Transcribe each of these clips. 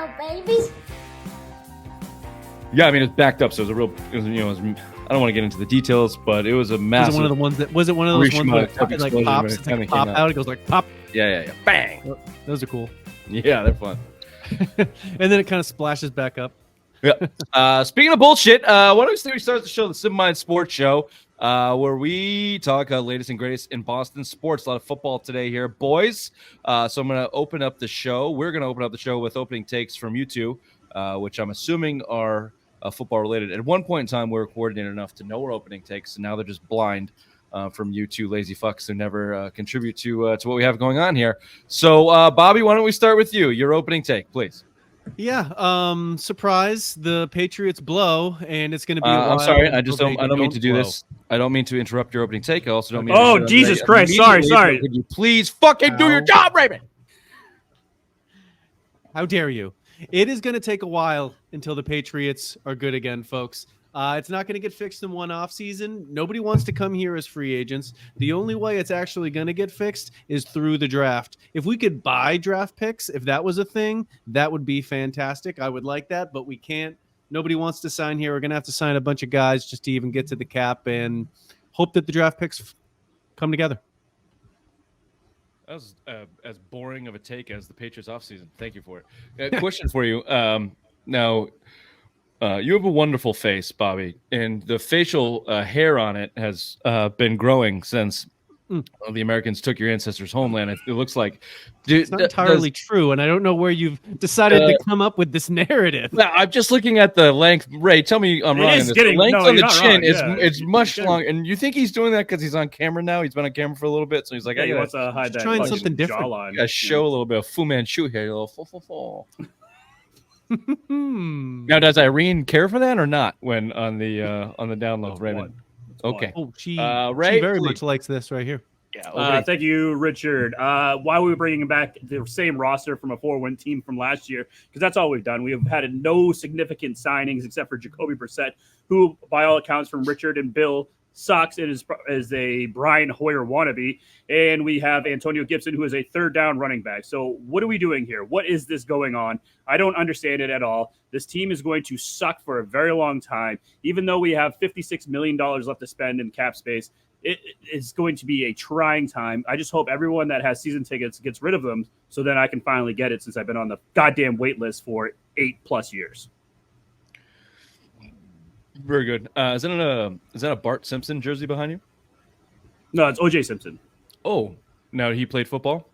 little babies? Yeah, I mean, it's backed up, so it was a real, I don't want to get into the details, but it was a massive. Was it one of those ones where it like pops? It's like pop out. It goes like pop. Yeah. Bang. Those are cool. Yeah, they're fun. And then it kind of splashes back up. Yeah. Speaking of bullshit, why don't we start the show, the Simple Mind Sports Show, where we talk latest and greatest in Boston sports. A lot of football today here, boys. So I'm going to open up the show. We're going to open up the show with opening takes from you two, which I'm assuming are football related. At one point in time, we were coordinated enough to know our opening takes, and now they're just blind from you two lazy fucks who never contribute to what we have going on here. So, Bobby, why don't we start with you? Your opening take, please. Yeah. Surprise! The Patriots blow, and it's going to be. I'm sorry. I don't mean to do this. I don't mean to interrupt your opening take. I also don't mean. Oh, Jesus Christ! Sorry. Could you please fucking do your job, Raymond? How dare you? It is going to take a while until the Patriots are good again, folks. It's not going to get fixed in one off season. Nobody wants to come here as free agents. The only way it's actually going to get fixed is through the draft. If we could buy draft picks, if that was a thing, that would be fantastic. I would like that, but we can't. Nobody wants to sign here. We're going to have to sign a bunch of guys just to even get to the cap and hope that the draft picks come together. That was as boring of a take as the Patriots offseason. Thank you for it. Question for you. Now, you have a wonderful face, Bobby, and the facial hair on it has been growing since the Americans took your ancestors' homeland. It looks like it's not entirely true, and I don't know where you've decided to come up with this narrative. Well, I'm just looking at the length. Ray, tell me I'm wrong. The length on the chin is much longer, and you think he's doing that because he's on camera now? He's been on camera for a little bit, so he's like, he wants to hide that. Trying something different. Jawline. I show a little bit of Fu Manchu here, a little Now, does Irene care for that or not? When on the down low, Raymond? Okay. Oh, she Ray, very much likes this right here. Yeah. Thank you, Richard. Why are we bringing back the same roster from a 4-win team from last year? Because that's all we've done. We have had no significant signings except for Jacoby Brissett, who, by all accounts, from Richard and Bill, sucks and is a Brian Hoyer wannabe. And we have Antonio Gibson, who is a third down running back. So what are we doing here? What is this going on? I don't understand it at all. This team is going to suck for a very long time. Even though we have $56 million left to spend in cap space, it is going to be a trying time. I just hope everyone that has season tickets gets rid of them so then I can finally get it, since I've been on the goddamn wait list for 8+ years. Very good. Is that a Bart Simpson jersey behind you? No, it's O.J. Simpson. Oh, now he played football?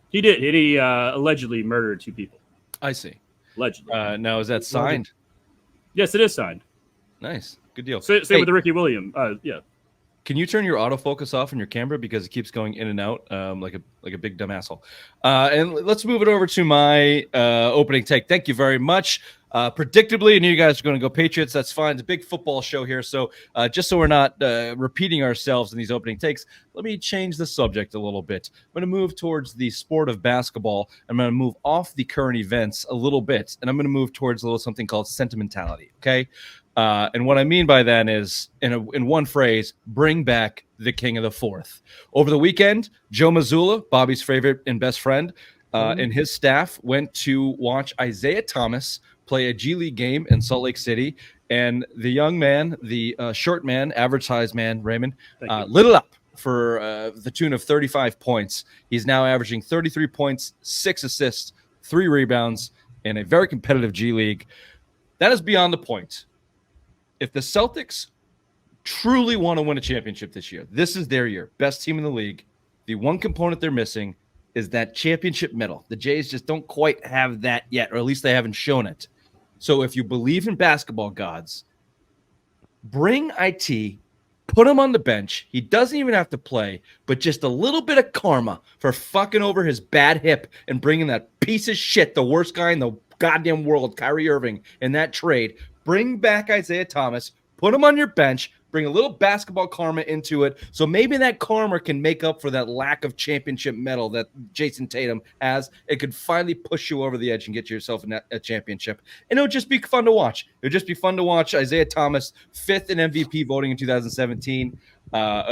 He did. He allegedly murdered 2 people. I see. Allegedly. Now, is that signed? Yes, it is signed. Nice. Good deal. Same with the Ricky Williams. Yeah. Can you turn your autofocus off on your camera because it keeps going in and out like a big dumb asshole? And let's move it over to my opening take. Thank you very much. Predictably, I knew you guys were going to go Patriots. That's fine. It's a big football show here. So just so we're not repeating ourselves in these opening takes, let me change the subject a little bit. I'm going to move towards the sport of basketball. I'm going to move off the current events a little bit, and I'm going to move towards a little something called sentimentality, okay? And what I mean by that is, in one phrase, bring back the king of the fourth. Over the weekend, Joe Mazzulla, Bobby's favorite and best friend, and his staff went to watch Isaiah Thomas play a G League game in Salt Lake City. And the young man, the short man, average size man, Raymond, lit it up for the tune of 35 points. He's now averaging 33 points, 6 assists, 3 rebounds in a very competitive G League. That is beyond the point. If the Celtics truly want to win a championship this year, this is their year. Best team in the league. The one component they're missing is that championship medal. The Jays just don't quite have that yet, or at least they haven't shown it. So if you believe in basketball gods, bring IT, put him on the bench. He doesn't even have to play, but just a little bit of karma for fucking over his bad hip and bringing that piece of shit, the worst guy in the goddamn world, Kyrie Irving, in that trade. Bring back Isaiah Thomas, put him on your bench, bring a little basketball karma into it, so maybe that karma can make up for that lack of championship medal that Jason Tatum has. It could finally push you over the edge and get yourself a championship. And it would just be fun to watch. It would just be fun to watch Isaiah Thomas, 5th in MVP voting in 2017,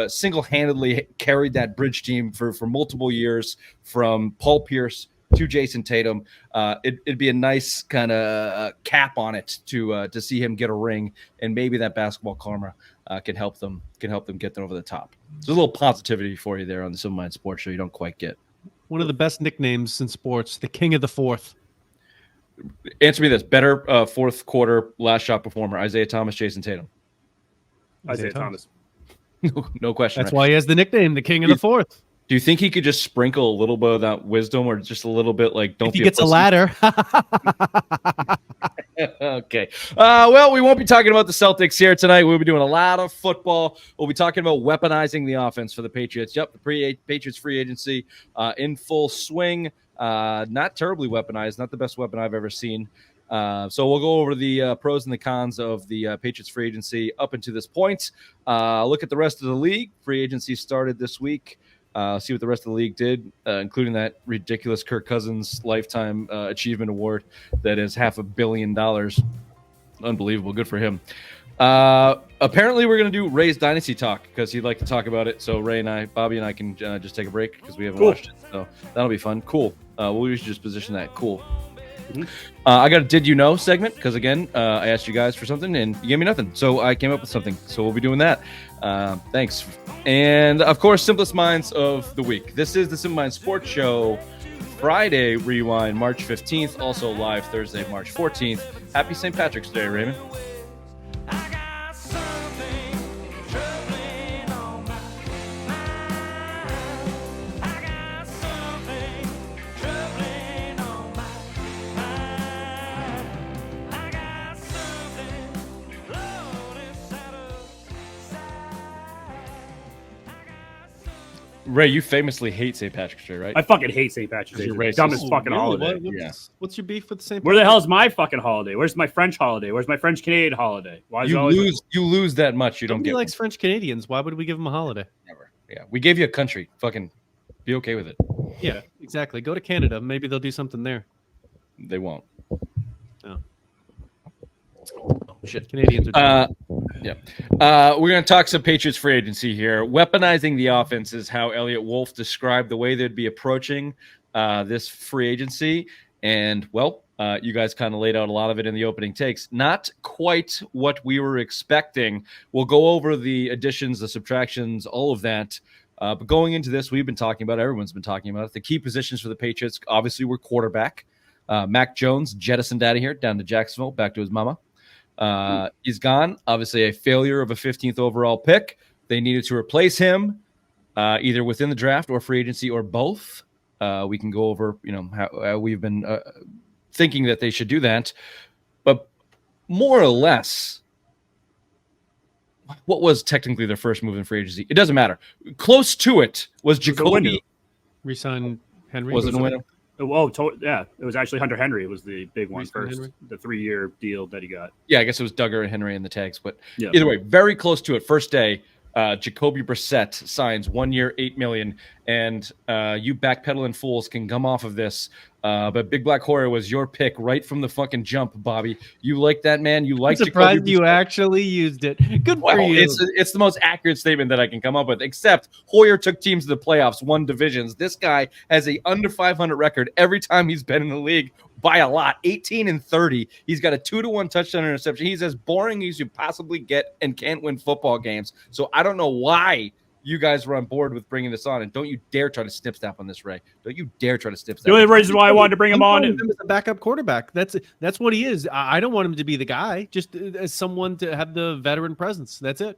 single-handedly carried that bridge team for multiple years, from Paul Pierce to Jason Tatum. It'd be a nice kind of cap on it to see him get a ring, and maybe that basketball karma can help them get over the top. There's a little positivity for you there on the Simple Mind Sports Show you don't quite get. One of the best nicknames in sports, the King of the Fourth. Answer me this: better fourth quarter last shot performer, Isaiah Thomas, Jason Tatum? Isaiah Thomas. No question. That's why he has the nickname, the King of the Fourth. Do you think he could just sprinkle a little bit of that wisdom, or just a little bit like don't If he be gets a ladder? Okay. Well, we won't be talking about the Celtics here tonight. We'll be doing a lot of football. We'll be talking about weaponizing the offense for the Patriots. Yep, the Patriots free agency in full swing. Not terribly weaponized. Not the best weapon I've ever seen. So we'll go over the pros and the cons of the Patriots free agency up until this point. Look at the rest of the league. Free agency started this week. See what the rest of the league did, including that ridiculous Kirk Cousins lifetime achievement award that is $500 million. Unbelievable. Good for him. Apparently, we're going to do Ray's Dynasty talk because he'd like to talk about it. So Ray and I, Bobby and I can just take a break because we haven't watched it. So that'll be fun. Cool. We should just position that. Cool. Mm-hmm. I got a Did You Know segment because, again, I asked you guys for something and you gave me nothing. So I came up with something. So we'll be doing that. Thanks. And, of course, Simplest Minds of the Week. This is the Simple Minds Sports Show Friday Rewind, March 15th. Also live Thursday, March 14th. Happy St. Patrick's Day, Raymond. Ray, you famously hate St. Patrick's Day, right? I fucking hate St. Patrick's Day. It's the dumbest fucking holiday. What's your beef with St. Patrick's? Where the hell is my fucking holiday? Where's my French holiday? Where's my French Canadian holiday? Why is you lose that much, you don't get. He likes French Canadians. Why would we give him a holiday? Never. Yeah, we gave you a country. Fucking be okay with it. Yeah, exactly. Go to Canada. Maybe they'll do something there. They won't. No. Shit, Canadians are. Yeah. We're going to talk some Patriots free agency here. Weaponizing the offense is how Elliot Wolf described the way they'd be approaching this free agency. And, well, you guys kind of laid out a lot of it in the opening takes. Not quite what we were expecting. We'll go over the additions, the subtractions, all of that. But going into this, we've been talking about, everyone's been talking about it. The key positions for the Patriots, obviously, were quarterback. Mac Jones jettisoned out of here, down to Jacksonville, back to his mama. He's gone. Obviously, a failure of a 15th overall pick. They needed to replace him, either within the draft or free agency or both. We can go over, how we've been thinking that they should do that. But more or less, what was technically their first move in free agency? It doesn't matter. Close to it was Jacoby. Resign Henry. Was it a window? Yeah, it was actually Hunter Henry. It was the big one first, the 3-year deal that he got. Yeah, I guess it was Duggar and Henry in the tags, but yeah. Either way, very close to it. First day, Jacoby Brissett signs 1 year, $8 million, and you backpedaling fools can come off of this. But Big Black Horror was your pick right from the fucking jump, Bobby. You like that, man? You like? I'm surprised you actually used it. Good for you. It's the most accurate statement that I can come up with. Except Hoyer took teams to the playoffs, won divisions. This guy has a under 500 record every time he's been in the league by a lot. 18-30. He's got a 2-to-1 touchdown interception. He's as boring as you possibly get and can't win football games. So I don't know why you guys were on board with bringing this on, and don't you dare try to snip snap on this, Ray. Don't you dare try to snip snap. The only reason why I wanted to bring him on him as a backup quarterback. That's what he is. I don't want him to be the guy, just as someone to have the veteran presence. That's it.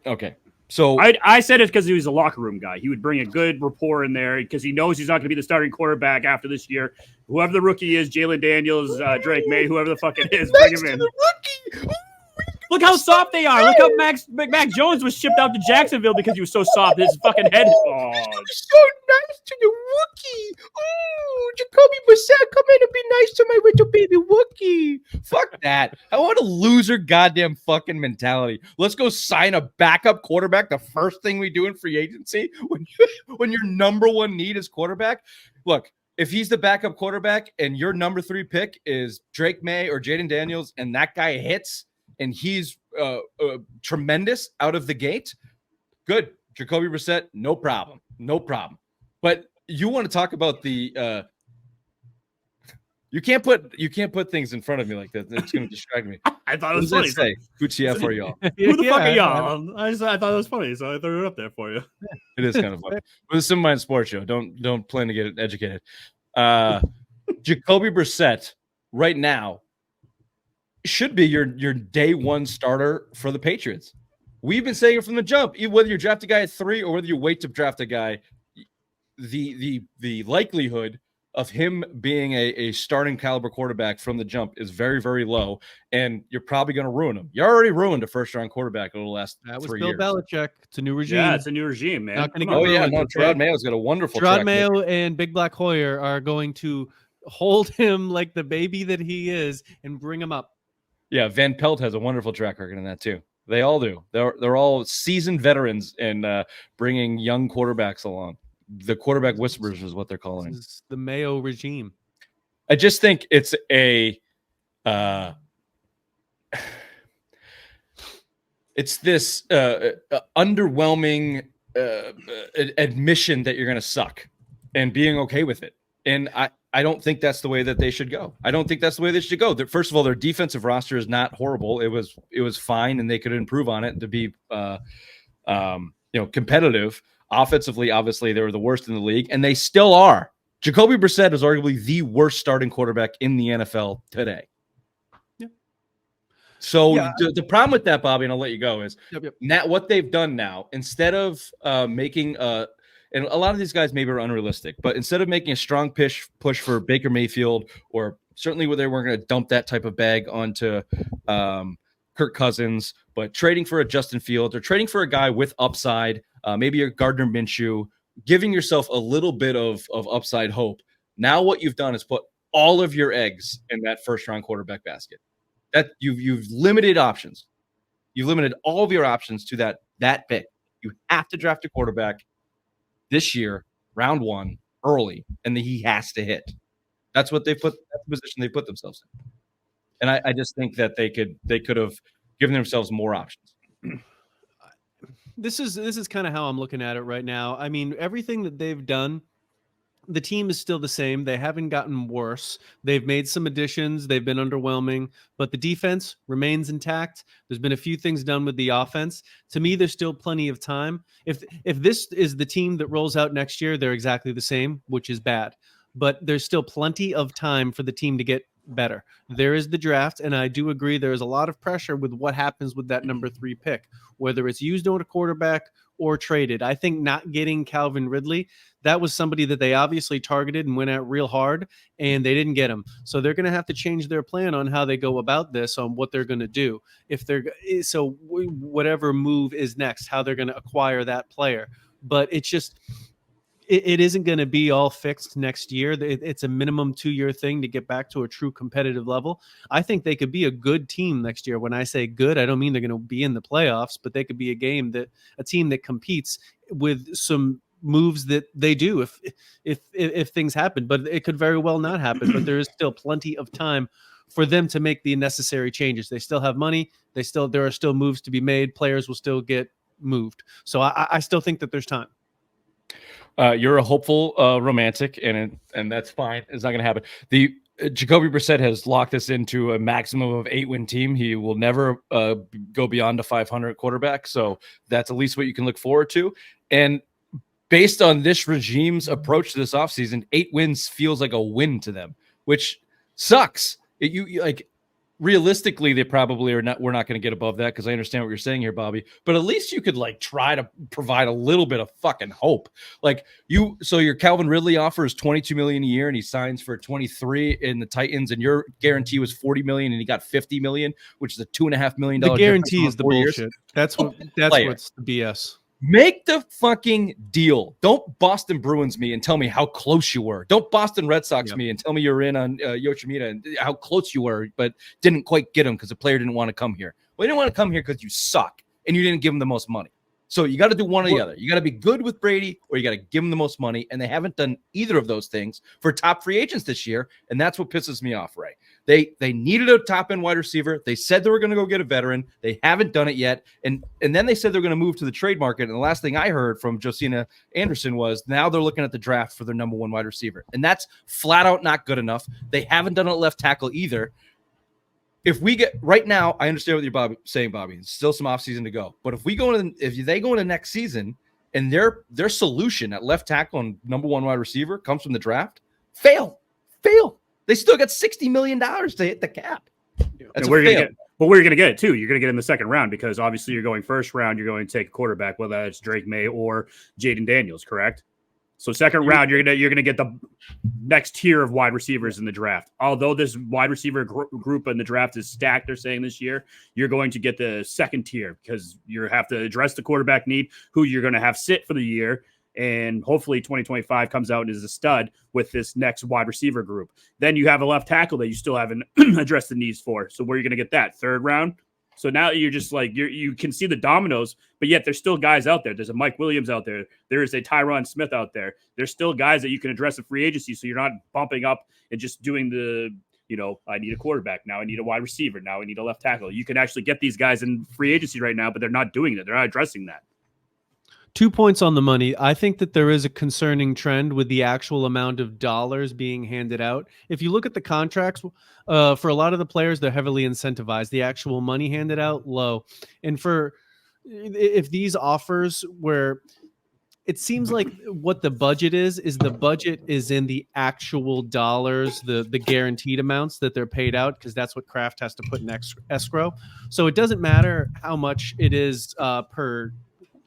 Okay. So I said it because he was a locker room guy. He would bring a good rapport in there because he knows he's not going to be the starting quarterback after this year. Whoever the rookie is, Jalen Daniels, Drake May, whoever the fuck it is, bring him in. The rookie. Look how soft they are. Look how Mac Jones was shipped out to Jacksonville because he was so soft. His fucking head. Oh, so nice to the rookie. Oh, Jacoby Brissett, come in and be nice to my little baby rookie. Fuck that. I want a loser goddamn fucking mentality. Let's go sign a backup quarterback. The first thing we do in free agency when your number one need is quarterback. Look, if he's the backup quarterback and your number 3 pick is Drake May or Jaden Daniels and that guy hits, and he's tremendous out of the gate, good. Jacoby Brissett, no problem. But you want to talk about the You can't put things in front of me like that. It's going to distract me. I thought it What was does funny. that say? WTF are y'all? Who the fuck are Yeah. y'all? I thought it was funny, so I threw it up there for you. It is kind of funny. But it's a Mind Sports Show. Don't plan to get educated. Jacoby Brissett right now should be your day one starter for the Patriots. We've been saying it from the jump. Whether you draft a guy at 3 or whether you wait to draft a guy, the likelihood of him being a starting caliber quarterback from the jump is very, very low, and you're probably going to ruin him. You already ruined a first-round quarterback over the last 3 years. That was Bill Belichick. It's a new regime. Yeah, it's a new regime, man. Not gonna Come get on. ruined. Gerard Mayo's got a wonderful Gerard track Mayo record. and Big Black Hoyer are going to hold him like the baby that he is and bring him up. Yeah, Van Pelt has a wonderful track record in that too. They all do. They're all seasoned veterans in bringing young quarterbacks along. The quarterback whisperers is what they're calling. This is the Mayo regime. I just think it's it's this underwhelming admission that you're going to suck and being okay with it. And I don't think that's the way that they should go. I don't think that's the way they should go. First of all, their defensive roster is not horrible. It was fine, and they could improve on it to be competitive. Offensively, obviously, they were the worst in the league, and they still are. Jacoby Brissett is arguably the worst starting quarterback in the NFL today. Yeah. So the problem with that, Bobby, and I'll let you go, is Yep. what they've done now, instead of making and a lot of these guys maybe are unrealistic, but instead of making a strong push for Baker Mayfield, or certainly where they weren't going to dump that type of bag onto Kirk Cousins, but trading for a Justin Fields or trading for a guy with upside, maybe a Gardner Minshew, giving yourself a little bit of upside hope. Now what you've done is put all of your eggs in that first-round quarterback basket. That you've limited options. You've limited all of your options to that pick. You have to draft a quarterback this year, round 1, early, and then he has to hit. That's what that's the position they put themselves in. And I just think that they could have given themselves more options. This is kind of how I'm looking at it right now. I mean, everything that they've done, the team is still the same. They haven't gotten worse. They've made some additions. They've been underwhelming, but the defense remains intact. There's been a few things done with the offense. To me, there's still plenty of time. If this is the team that rolls out next year, they're exactly the same, which is bad. But there's still plenty of time for the team to get better. There is the draft, and I do agree there is a lot of pressure with what happens with that number 3 pick, whether it's used on a quarterback or traded. I think not getting Calvin Ridley, that was somebody that they obviously targeted and went at real hard, and they didn't get him. So they're going to have to change their plan on how they go about this, on what they're going to do. Whatever move is next, how they're going to acquire that player. But it's just, it isn't going to be all fixed next year. It's a minimum 2-year thing to get back to a true competitive level. I think they could be a good team next year. When I say good, I don't mean they're going to be in the playoffs, but they could be a team that competes with some moves that they do if things happen. But it could very well not happen. But there is still plenty of time for them to make the necessary changes. They still have money. There are still moves to be made. Players will still get moved. So I still think that there's time. You're a hopeful romantic, and that's fine. It's not going to happen. The Jacoby Brissett has locked us into a maximum of 8-win team. He will never go beyond a 500 quarterback. So that's at least what you can look forward to. And based on this regime's approach to this offseason, 8 wins feels like a win to them, which sucks. Realistically, they probably are not. We're not going to get above that, because I understand what you're saying here, Bobby. But at least you could try to provide a little bit of fucking hope. So your Calvin Ridley offer is $22 million a year, and he signs for 23 in the Titans, and your guarantee was $40 million, and he got $50 million, which is a $2.5 million. The guarantee is the bullshit. Years. That's what's the BS. Make the fucking deal. Don't Boston Bruins me and tell me how close you were. Don't Boston Red Sox me and tell me you're in on Yoshimita and how close you were, but didn't quite get him because the player didn't want to come here. Well, he didn't want to come here because you suck and you didn't give him the most money. So you got to do one or the other. You got to be good with Brady, or you got to give him the most money. And they haven't done either of those things for top free agents this year. And that's what pisses me off, Ray. They needed a top end wide receiver. They said they were going to go get a veteran. They haven't done it yet. And then they said they're going to move to the trade market. And the last thing I heard from Josina Anderson was now they're looking at the draft for their number one wide receiver. And that's flat out not good enough. They haven't done it at left tackle either. If we get right now, I understand what you're saying, Bobby. There's still some offseason to go. But if they go into next season and their solution at left tackle and number one wide receiver comes from the draft, fail. They still got $60 million to hit the cap. That's where you're going to get it too. You're going to get in the second round because obviously you're going first round. You're going to take a quarterback, whether that's Drake May or Jaden Daniels, correct? So second round, you're gonna get the next tier of wide receivers in the draft. Although this wide receiver group in the draft is stacked, they're saying this year, you're going to get the second tier because you have to address the quarterback need, who you're going to have sit for the year, and hopefully 2025 comes out as a stud with this next wide receiver group. Then you have a left tackle that you still haven't addressed the needs for. So where are you going to get that? Third round? So now you're just like you can see the dominoes, but yet there's still guys out there. There's a Mike Williams out there. There is a Tyron Smith out there. There's still guys that you can address in free agency. So you're not bumping up and just doing the, I need a quarterback. Now I need a wide receiver. Now I need a left tackle. You can actually get these guys in free agency right now, but they're not doing it. They're not addressing that. 2 points on the money. I think that there is a concerning trend with the actual amount of dollars being handed out. If you look at the contracts, for a lot of the players, they're heavily incentivized. The actual money handed out, low. And if these offers where it seems like what the budget is the budget is in the actual dollars, the guaranteed amounts that they're paid out, because that's what Kraft has to put in escrow. So it doesn't matter how much it is per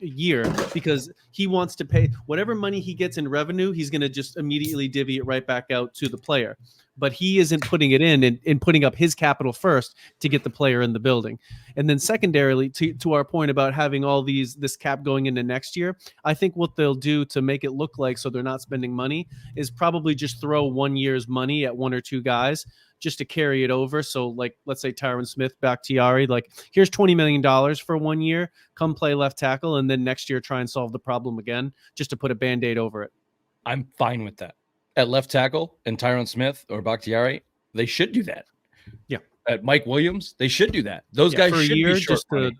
year, because he wants to pay whatever money he gets in revenue. He's going to just immediately divvy it right back out to the player, but he isn't putting it in and putting up his capital first to get the player in the building. And then secondarily, to our point about having all this cap going into next year, I think what they'll do to make it look like so they're not spending money is probably just throw 1 year's money at one or two guys just to carry it over. So like, let's say Tyron Smith, Bakhtiari, like here's $20 million for 1 year, come play left tackle. And then next year, try and solve the problem again, just to put a Band-Aid over it. I'm fine with that. At left tackle and Tyron Smith or Bakhtiari, they should do that. Yeah. At Mike Williams, they should do that. Those guys should be short money.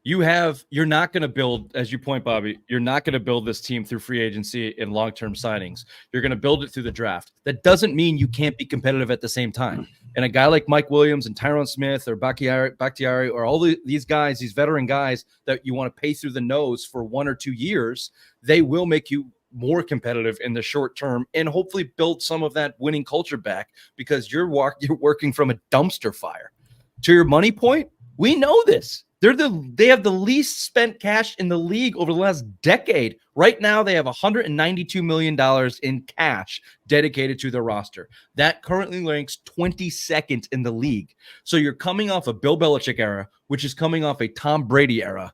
You're not going to build, as you point, Bobby, you're not going to build this team through free agency and long-term signings. You're going to build it through the draft. That doesn't mean you can't be competitive at the same time. And a guy like Mike Williams and Tyron Smith or Bakhtiari or all these guys, these veteran guys that you want to pay through the nose for 1 or 2 years, they will make you more competitive in the short term and hopefully build some of that winning culture back, because you're working from a dumpster fire. To your money point, we know this. They have the least spent cash in the league over the last decade. Right now, they have $192 million in cash dedicated to their roster. That currently ranks 22nd in the league. So you're coming off a Bill Belichick era, which is coming off a Tom Brady era,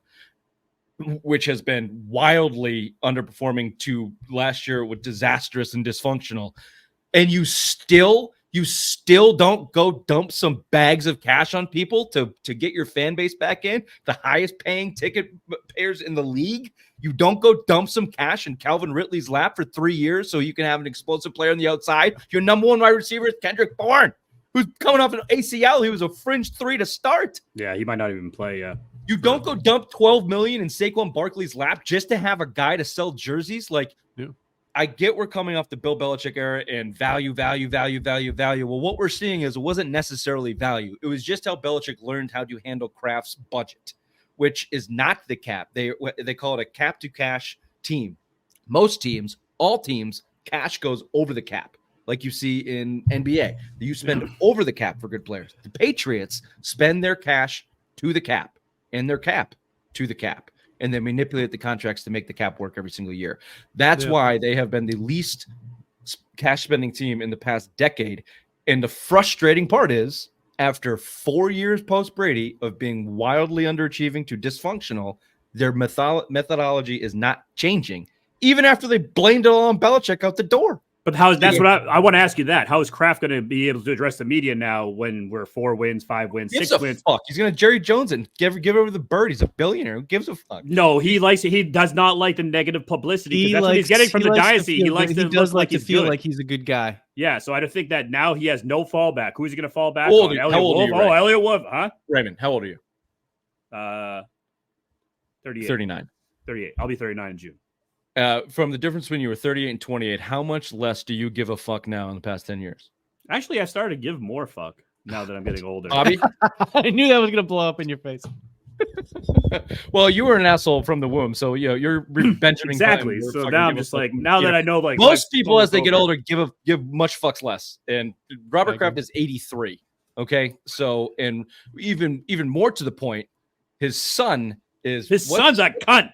which has been wildly underperforming to last year with disastrous and dysfunctional. And you still don't go dump some bags of cash on people to get your fan base back in, the highest paying ticket payers in the league. You don't go dump some cash in Calvin Ridley's lap for 3 years so you can have an explosive player on the outside. Your number one wide receiver is Kendrick Bourne, who's coming off an ACL. He was a fringe 3 to start. Yeah, he might not even play. Yeah. You don't go dump $12 million in Saquon Barkley's lap just to have a guy to sell jerseys. Like, yeah. I get we're coming off the Bill Belichick era and value. Well, what we're seeing is it wasn't necessarily value. It was just how Belichick learned how to handle Kraft's budget, which is not the cap. They call it a cap to cash team. Most teams, all teams, cash goes over the cap, like you see in NBA. You spend over the cap for good players. The Patriots spend their cash to the cap and their cap to the cap, and they manipulate the contracts to make the cap work every single year. That's why they have been the least cash spending team in the past decade. And the frustrating part is, after 4 years post Brady of being wildly underachieving to dysfunctional, their methodology is not changing, even after they blamed it all on Belichick out the door. But that's what I want to ask you that. How is Kraft going to be able to address the media now when we're 4 wins, 5 wins, 6 wins? Fuck. He's going to Jerry Jones and give over the bird. He's a billionaire. Who gives a fuck? No, he does not like the negative publicity. That's what he's getting from the dynasty. He does like to feel like he's a good guy. Yeah, so I don't think that now he has no fallback. Who's he going to fall back on? Elliot Wolf? Elliot Wolf, huh? Raymond, how old are you? 38. 39. 38. I'll be 39 in June. From the difference between you were 38 and 28, how much less do you give a fuck now in the past 10 years? Actually, I started to give more fuck now that I'm getting older. Bobby? I knew that was going to blow up in your face. Well, you were an asshole from the womb, so you're Benjamin. Exactly. So now I'm just like, now that I know, like most people as they get older give much fucks less. And Robert Kraft is 83. Okay, so and even more to the point, his son is son's a cunt.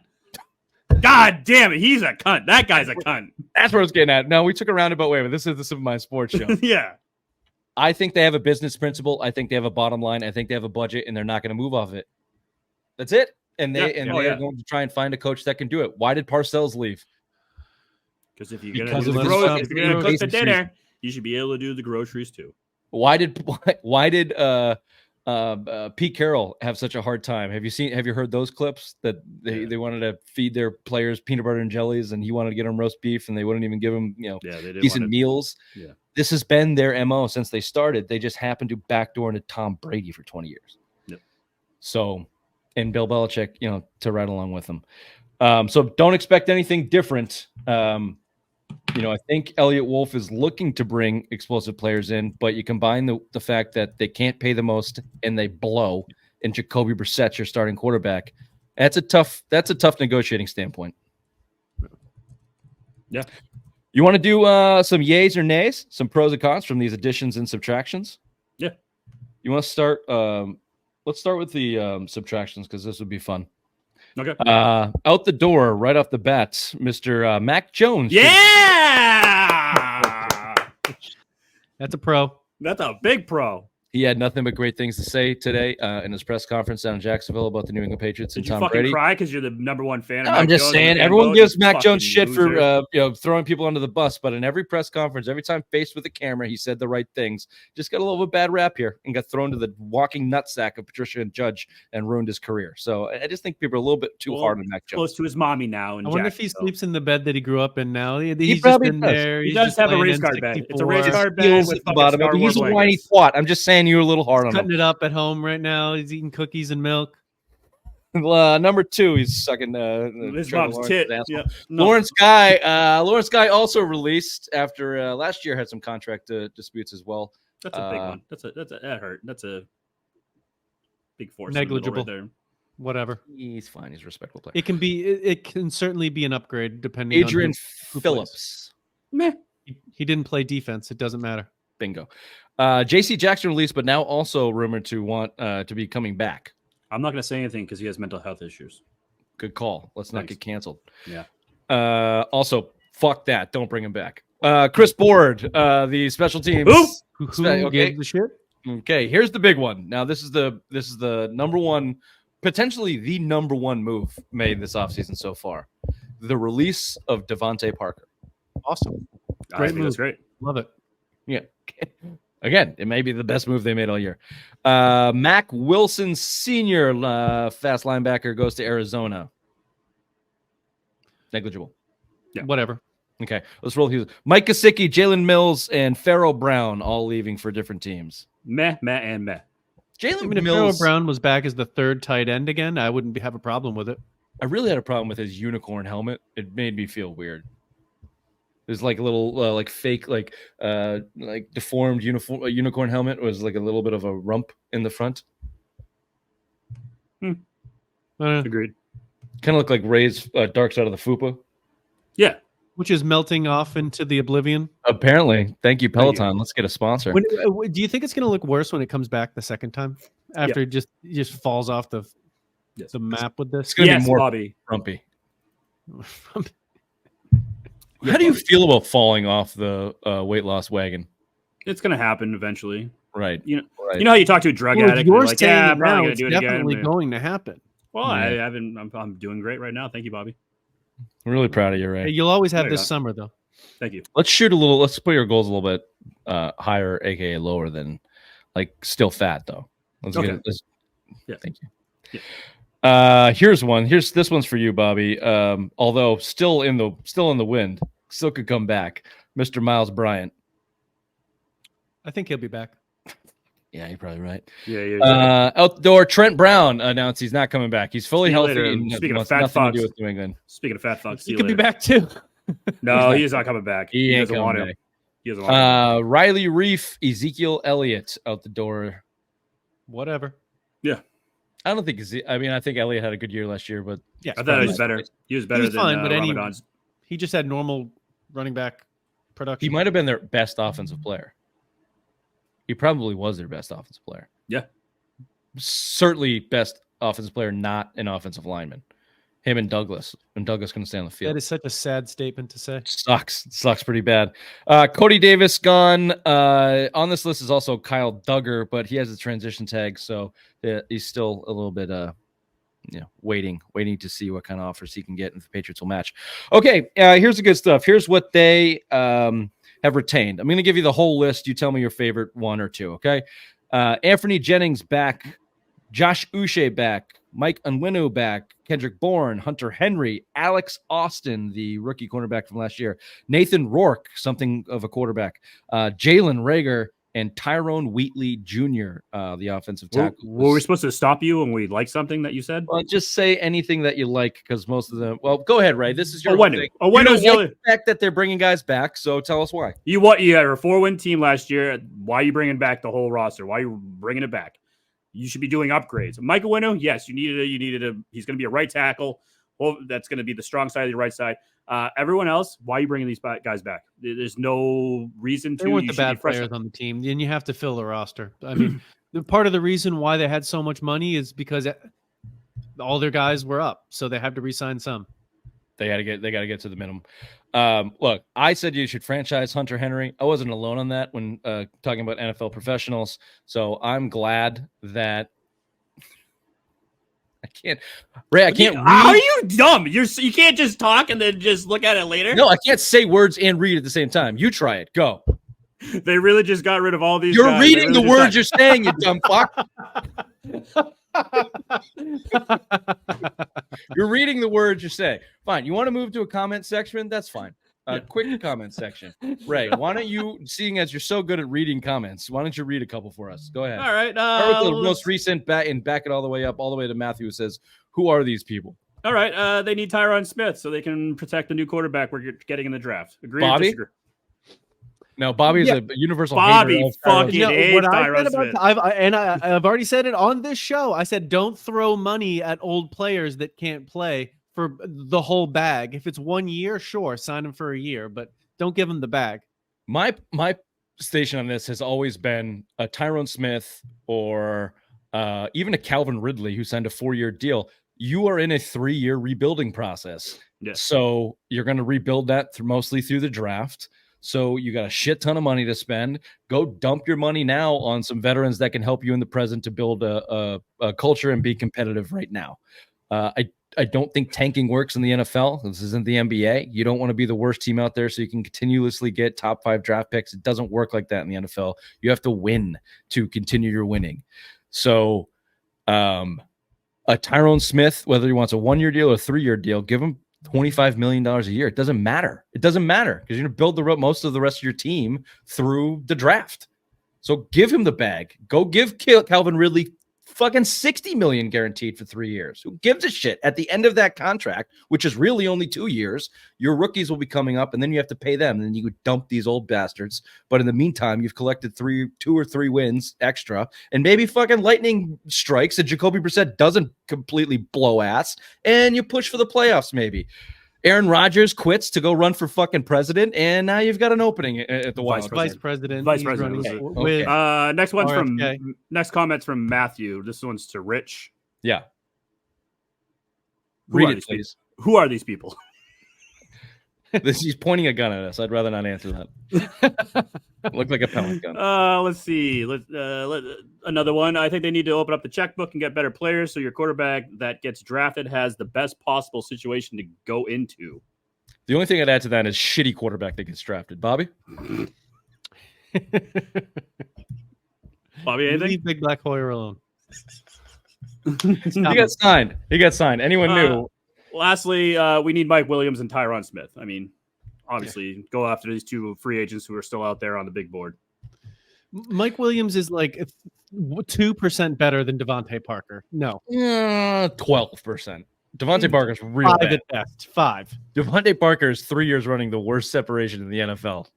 God damn it, he's a cunt. That guy's a cunt. That's what I was getting at. No, we took a roundabout way, but this is my sports show. Yeah. I think they have a business principle. I think they have a bottom line. I think they have a budget, and they're not going to move off it. That's it. And they are going to try and find a coach that can do it. Why did Parcells leave? Because if you're going to cook the dinner, you should be able to do the groceries too. Why did Pete Carroll have such a hard time? Have you heard those clips that they wanted to feed their players peanut butter and jellies, and he wanted to get them roast beef, and they wouldn't even give them decent meals. Yeah. This has been their MO since they started. They just happened to backdoor into Tom Brady for 20 years. Yep. So, and Bill Belichick, to ride along with them. So don't expect anything different. I think Elliot Wolf is looking to bring explosive players in, but you combine the fact that they can't pay the most and they blow, and Jacoby Brissett's your starting quarterback. That's a tough negotiating standpoint. Yeah. You want to do some yays or nays, some pros and cons from these additions and subtractions? Yeah. You want to start? Let's start with the subtractions because this would be fun. Okay. Out the door, right off the bat, Mr. Mac Jones. Yeah! That's a pro. That's a big pro. He had nothing but great things to say today in his press conference down in Jacksonville about the New England Patriots and Tom Brady. Did you fucking cry because you're the number one fan of I'm Mac just Jones saying, everyone gives Mac Jones shit for throwing people under the bus, but in every press conference, every time faced with a camera, he said the right things. Just got a little bit bad rap here and got thrown to the walking nutsack of Patricia and Judge and ruined his career. So I just think people are a little bit too hard on Mac Jones. Close to his mommy now. I wonder if he sleeps in the bed that he grew up in now. He probably just been there. He does have a race car bed. It's a race car bed with the bottom of it. He's a whiny twat. I'm just saying you're a little hard on him. Cutting it up at home right now. He's eating cookies and milk. Number 2, he's sucking his mom's tit. Yeah. No. Lawrence Guy also released after last year had some contract disputes as well. That's a big one. That hurt. That's a big force. Negligible. Right there. Whatever. He's fine. He's a respectable player. It can certainly be an upgrade depending Adrian on who Phillips. Meh. He didn't play defense. It doesn't matter. Bingo. J.C. Jackson released, but now also rumored to want to be coming back. I'm not going to say anything because he has mental health issues. Good call. Let's not get canceled. Yeah. Also, fuck that. Don't bring him back. Chris Board, the special teams. Who gave the shit? Okay, here's the big one. Now, this is the number one, potentially the number one move made this offseason so far. The release of Devontae Parker. Awesome. Great move. That's great. Love it. Yeah. Again, it may be the best move they made all year. Mac Wilson Sr., fast linebacker, goes to Arizona. Negligible. Yeah. Whatever. Okay, let's roll these. Mike Gesicki, Jalen Mills, and Pharaoh Brown all leaving for different teams. Meh, and meh. If Pharaoh Brown was back as the third tight end again, I wouldn't have a problem with it. I really had a problem with his unicorn helmet. It made me feel weird. There's like a little like fake like deformed unicorn helmet. It was like a little bit of a rump in the front. Agreed. Kind of looked like Ray's Dark Side of the Fupa. Yeah. Which is melting off into the oblivion. Apparently. Thank you, Peloton. Let's get a sponsor. Do you think it's going to look worse when it comes back the second time? After it just falls off the map with this? It's going to be more Bobby. frumpy. How do you feel about falling off the weight loss wagon? It's going to happen eventually. Right. You know how you talk to a drug addict? You're like, saying I'm probably going to do it definitely again. going to happen. Well, I'm doing great right now. Thank you, Bobby. I'm really proud of you, Ray. You'll always have this summer, though. Thank you. Let's put your goals a little bit higher, aka lower than like still fat though. Let's Okay. get it. Yeah. Thank you. Yeah. Here's one. This one's for you, Bobby. Although still in the wind, still could come back. Mr. Miles Bryant. I think he'll be back. Yeah, you're probably right. Yeah. Outdoor Trent Brown announced he's not coming back. He's fully See you healthy. later. And Speaking of wants fat nothing fucks. to do with New England. Speaking of fat fucks, He could be back too. No, he's not coming back. He ain't doesn't coming want back. him. He doesn't want him. Riley Reef, Ezekiel Elliott out the door. Whatever. Yeah. I don't think. I think Elliott had a good year last year, but Yeah, I thought he was better. He was better was than fine, but Ramadan's. he just had normal running back production. he might have been their best offensive player. He probably was their best offensive player. Yeah. Certainly best offensive player, not an offensive lineman. Him and Douglas. And Douglas couldn't stay on the field. That is such a sad statement to say. Sucks pretty bad. Cody Davis gone. On this list is also Kyle Duggar, but he has a transition tag, so he's still a little bit waiting to see what kind of offers he can get and if the Patriots will match. Okay, here's the good stuff. Here's what they have retained. I'm going to give you the whole list. You tell me your favorite one or two, okay? Anthony Jennings back, Josh Uche back, Mike Onwenu back, Kendrick Bourne, Hunter Henry, Alex Austin, the rookie cornerback from last year, Nathan Rourke, something of a quarterback, Jalen Reagor, and Tyrone Wheatley Jr., the offensive tackle. Were we supposed to stop you when we like something that you said? Well, just say anything that you like, because most of them. Well, go ahead, Ray. This is your Onwenu. thing. Onwenu's You don't the like other- the fact that they're bringing guys back, so tell us why. You had a 4-win team last year. Why are you bringing back the whole roster? Why are you bringing it back? You should be doing upgrades. Michael Onwenu, yes, you needed a. He's going to be a right tackle. Well, that's going to be the strong side of the right side. Everyone else, why are you bringing these guys back? There's no reason to. They weren't You the should bad be fresh. players on the team, and you have to fill the roster. I mean, part of the reason why they had so much money is because all their guys were up, so they had to re-sign some. They got to get to the minimum. Look, I said you should franchise Hunter Henry. I wasn't alone on that when talking about NFL professionals. So I'm glad that I can't. Ray, I can't read. How are you dumb? You can't just talk and then just look at it later. No, I can't say words and read at the same time. You try it. Go. They really just got rid of all these. You're guys. reading the words you're saying, you dumb fuck. You're reading the words you're saying. Fine. You want to move to a comment section? That's fine. Quick comment section. Ray, why don't you, seeing as you're so good at reading comments, why don't you read a couple for us? Go ahead. All right. Start with the most recent back it all the way up, all the way to Matthew, who says, "Who are these people?" All right. They need Tyron Smith so they can protect the new quarterback we're getting in the draft. Agree? Bobby? Or disagree? No, Bobby is a universal Bobby hater of fucking Tyron. hates what I Tyron said about Smith. I've already said it on this show. I said don't throw money at old players that can't play for the whole bag. If it's 1 year, sure, sign them for a year, but don't give them the bag. My station on this has always been a Tyrone Smith or even a Calvin Ridley who signed a 4-year deal. You are in a 3-year rebuilding process. Yes. So you're going to rebuild that mostly through the draft. So you got a shit ton of money to spend. Go dump your money now on some veterans that can help you in the present to build a culture and be competitive right now. I don't think tanking works in the NFL. This isn't the NBA. You don't want to be the worst team out there so you can continuously get top 5 draft picks. It doesn't work like that in the NFL. You have to win to continue your winning. So a Tyrone Smith, whether he wants a 1-year deal or a 3-year deal, give him $25 million a year. It doesn't matter. It doesn't matter because you're going to build most of the rest of your team through the draft. So give him the bag. Go give Calvin Ridley fucking $60 million guaranteed for 3 years. Who gives a shit? At the end of that contract, which is really only 2 years, your rookies will be coming up, and then you have to pay them, and then you could dump these old bastards. But in the meantime, you've collected 2 or 3 wins extra, and maybe fucking lightning strikes, and Jacoby Brissett doesn't completely blow ass, and you push for the playoffs maybe. Aaron Rodgers quits to go run for fucking president, and now you've got an opening at the Wild. Vice president. Vice He's president, running okay. with Next one's RFK. next comment's from Matthew. This one's to Rich. Yeah. Who Read are it, these please. Who are these people? He's pointing a gun at us. I'd rather not answer that. Look like a pellet gun. Let's see. Another one. I think they need to open up the checkbook and get better players so your quarterback that gets drafted has the best possible situation to go into. The only thing I'd add to that is shitty quarterback that gets drafted. Bobby? Bobby, You anything? leave Big Black Hoyer alone. He got signed. Anyone knew? Lastly, we need Mike Williams and Tyron Smith. I mean, obviously, go after these two free agents who are still out there on the big board. Mike Williams is like 2% better than Devontae Parker. No. 12%. Devontae Parker's real 5 bad. at best. 5. Devontae Parker is 3 years running the worst separation in the NFL.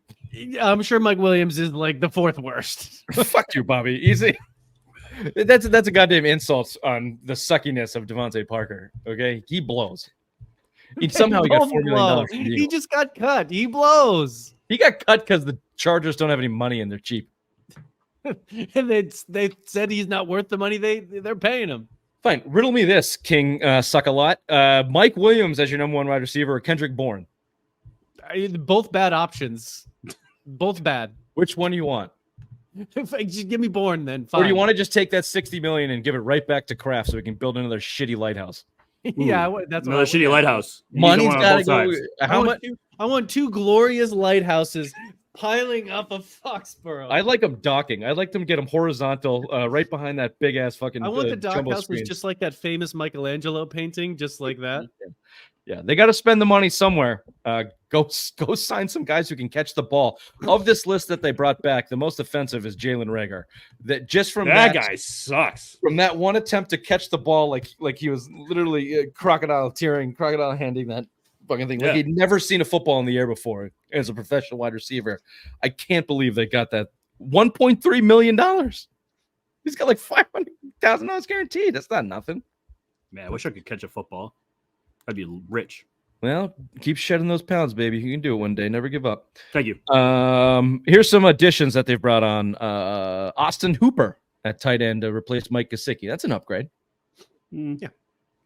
I'm sure Mike Williams is like the 4th worst. Fuck you, Bobby. Easy. That's a goddamn insult on the suckiness of Devontae Parker. Okay, he blows. He got $4 million. He just got cut. He blows. He got cut because the Chargers don't have any money and they're cheap. And they said he's not worth the money they're paying him. Fine. Riddle me this, King Suck a Lot. Mike Williams as your number 1 wide receiver or Kendrick Bourne? Both bad options. Both bad. Which one do you want? Just give me Bourne then. Fine. Or do you want to just take that $60 million and give it right back to Kraft so we can build another shitty lighthouse? Yeah, that's another shitty lighthouse. Money's got to go. How much? I want 2 glorious lighthouses piling up of Foxborough. I like them docking. I like them get them horizontal, right behind that big ass fucking. I want the dock houses screens. just like that famous Michelangelo painting, just like that. Yeah, they got to spend the money somewhere. Go sign some guys who can catch the ball. Of this list that they brought back, the most offensive is Jalen Reagor. That just from that guy sucks. From that one attempt to catch the ball, like he was literally crocodile handing that fucking thing. Like he'd never seen a football in the air before as a professional wide receiver. I can't believe they got that $1.3 million. He's got like $500,000 guaranteed. That's not nothing. Man, I wish I could catch a football. I'd be rich. Well, keep shedding those pounds, baby. You can do it one day. Never give up. Thank you. Here's some additions that they've brought on. Austin Hooper at tight end to replace Mike Gesicki. That's an upgrade. Yeah.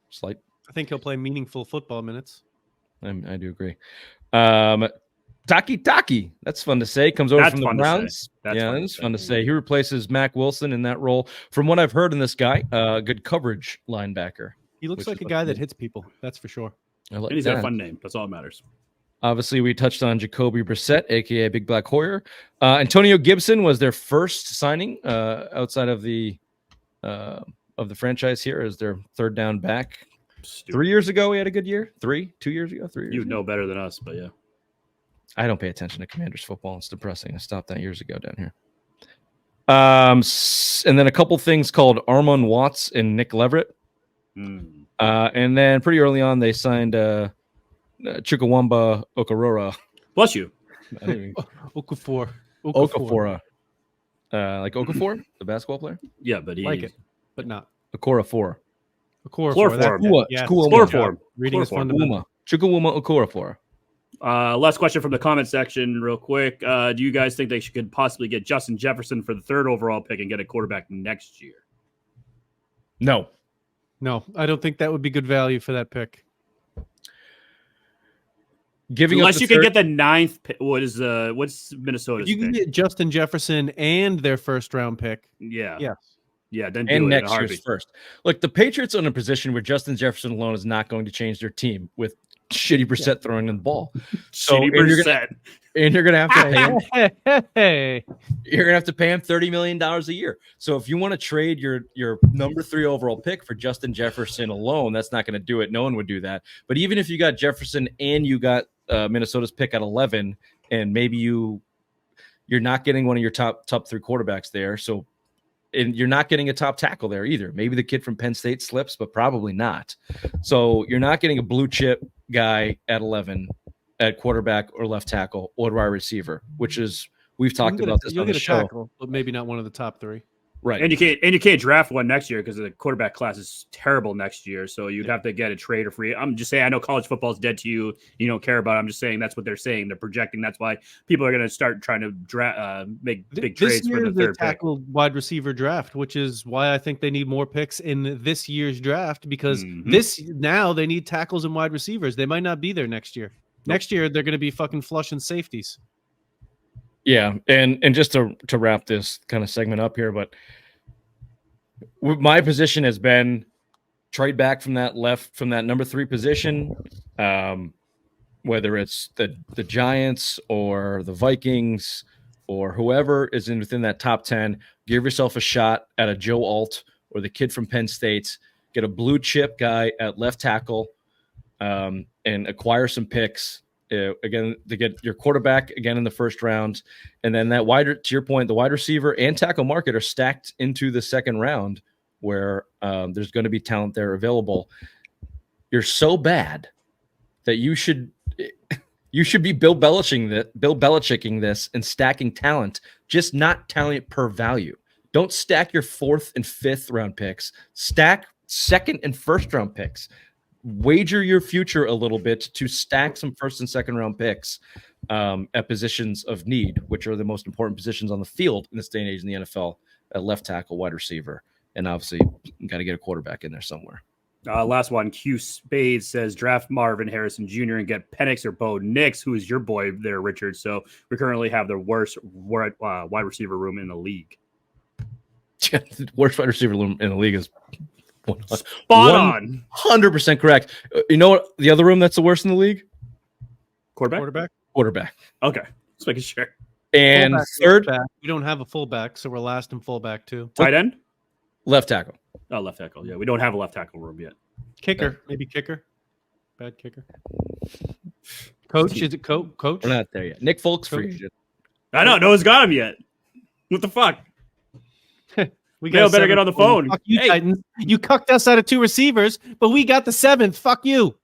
Slight. I think he'll play meaningful football minutes. I do agree. Taki. That's fun to say. Comes over from the Browns. That's fun to say. He replaces Mac Wilson in that role. From what I've heard in this guy, good coverage linebacker. He looks like a guy that hits people. That's for sure. And he's got a fun name. That's all that matters. Obviously, we touched on Jacoby Brissett, a.k.a. Big Black Hoyer. Antonio Gibson was their first signing outside of the franchise here as their third down back. Stupid. 3 years ago, he had a good year. 2 years ago? 3 years You ago? know better than us, but yeah. I don't pay attention to Commanders football. It's depressing. I stopped that years ago down here. And then a couple things called Armon Watts and Nick Leverett. And then pretty early on, they signed Chukwuemeka Okorora. Bless you. Okafor. Like Okafor, the basketball player? Yeah, but he like it, but not. Okorafor. Chloroform. Chloroform. Reading is fundamental. Chukwuemeka Okorafor. Last question from the comment section, real quick. Do you guys think they could possibly get Justin Jefferson for the 3rd overall pick and get a quarterback next year? No, I don't think that would be good value for that pick. Unless you can get the 9th pick. What's Minnesota's You can pick? get Justin Jefferson and their 1st round pick. Yeah. Yes. Yeah, then and next year's first. Look, the Patriots are in a position where Justin Jefferson alone is not going to change their team with shitty Brissett throwing in the ball. So shitty Brissett. You're gonna have to pay him. Hey. You're gonna have to pay him $30 million a year. So if you want to trade your number 3 overall pick for Justin Jefferson alone, that's not going to do it. No one would do that. But even if you got Jefferson and you got Minnesota's pick at 11, and maybe you're not getting one of your top 3 quarterbacks there, so. And you're not getting a top tackle there either. Maybe the kid from Penn State slips, but probably not. So you're not getting a blue chip guy at 11 at quarterback or left tackle or wide receiver, which is we've talked about this on the show. Tackle, but maybe not one of the top 3. Right. And you can't draft one next year because the quarterback class is terrible next year. So you'd have to get a trade or free. I'm just saying, I know college football is dead to you. You don't care about it. I'm just saying that's what they're saying. They're projecting. That's why people are going to start trying to make big trades for the third tackle wide receiver draft, which is why I think they need more picks in this year's draft because now they need tackles and wide receivers. They might not be there next year. Next year, they're going to be fucking flushing safeties. Yeah, and just to wrap this kind of segment up here, but my position has been trade back from that number 3 position. whether it's the Giants or the Vikings or whoever is within that top 10, give yourself a shot at a Joe Alt or the kid from Penn State. Get a blue chip guy at left tackle, and acquire some picks. Again, to get your quarterback again in the first round, and then that to your point, the wide receiver and tackle market are stacked into the second round, where there's going to be talent there available. You're so bad that you should be Bill Belichicking this and stacking talent, just not talent per value. Don't stack your 4th and 5th round picks. Stack 2nd and 1st round picks. Wager your future a little bit to stack some 1st and 2nd round picks at positions of need, which are the most important positions on the field in this day and age in the NFL, at left tackle, wide receiver, and obviously you got to get a quarterback in there somewhere. Last one, Q Spades says draft Marvin Harrison Jr. and get Penix or Bo Nix, who is your boy there, Richard. So we currently have the worst wide receiver room in the league. The worst wide receiver room in the league is spot on. 100% correct. You know what? The other room that's the worst in the league? Quarterback. Okay, let's make sure. And Fullback, third, we don't have a fullback, so we're last in fullback too. Tight end, left tackle. Oh, left tackle. Yeah, we don't have a left tackle room yet. Kicker, maybe kicker. Bad kicker. Coach, is it coach? We're not there yet. Nick Folk's free agent. I know. No one's got him yet. What the fuck? We Dale better get on the phone. Fuck you, Hey. Titans. You cucked us out of 2 receivers, but we got the 7th. Fuck you.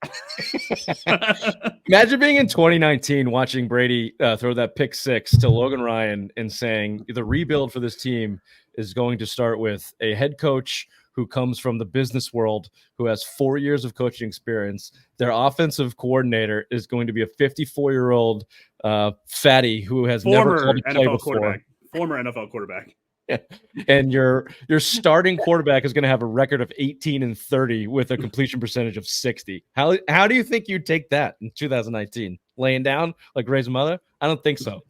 Imagine being in 2019 watching Brady throw that pick 6 to Logan Ryan and saying the rebuild for this team is going to start with a head coach who comes from the business world, who has 4 years of coaching experience. Their offensive coordinator is going to be a 54-year-old fatty who has never called a play before. Former NFL quarterback. And your starting quarterback is going to have a record of 18-30 with a completion percentage of 60. How do you think you'd take that in 2019? Laying down like Ray's mother? I don't think so.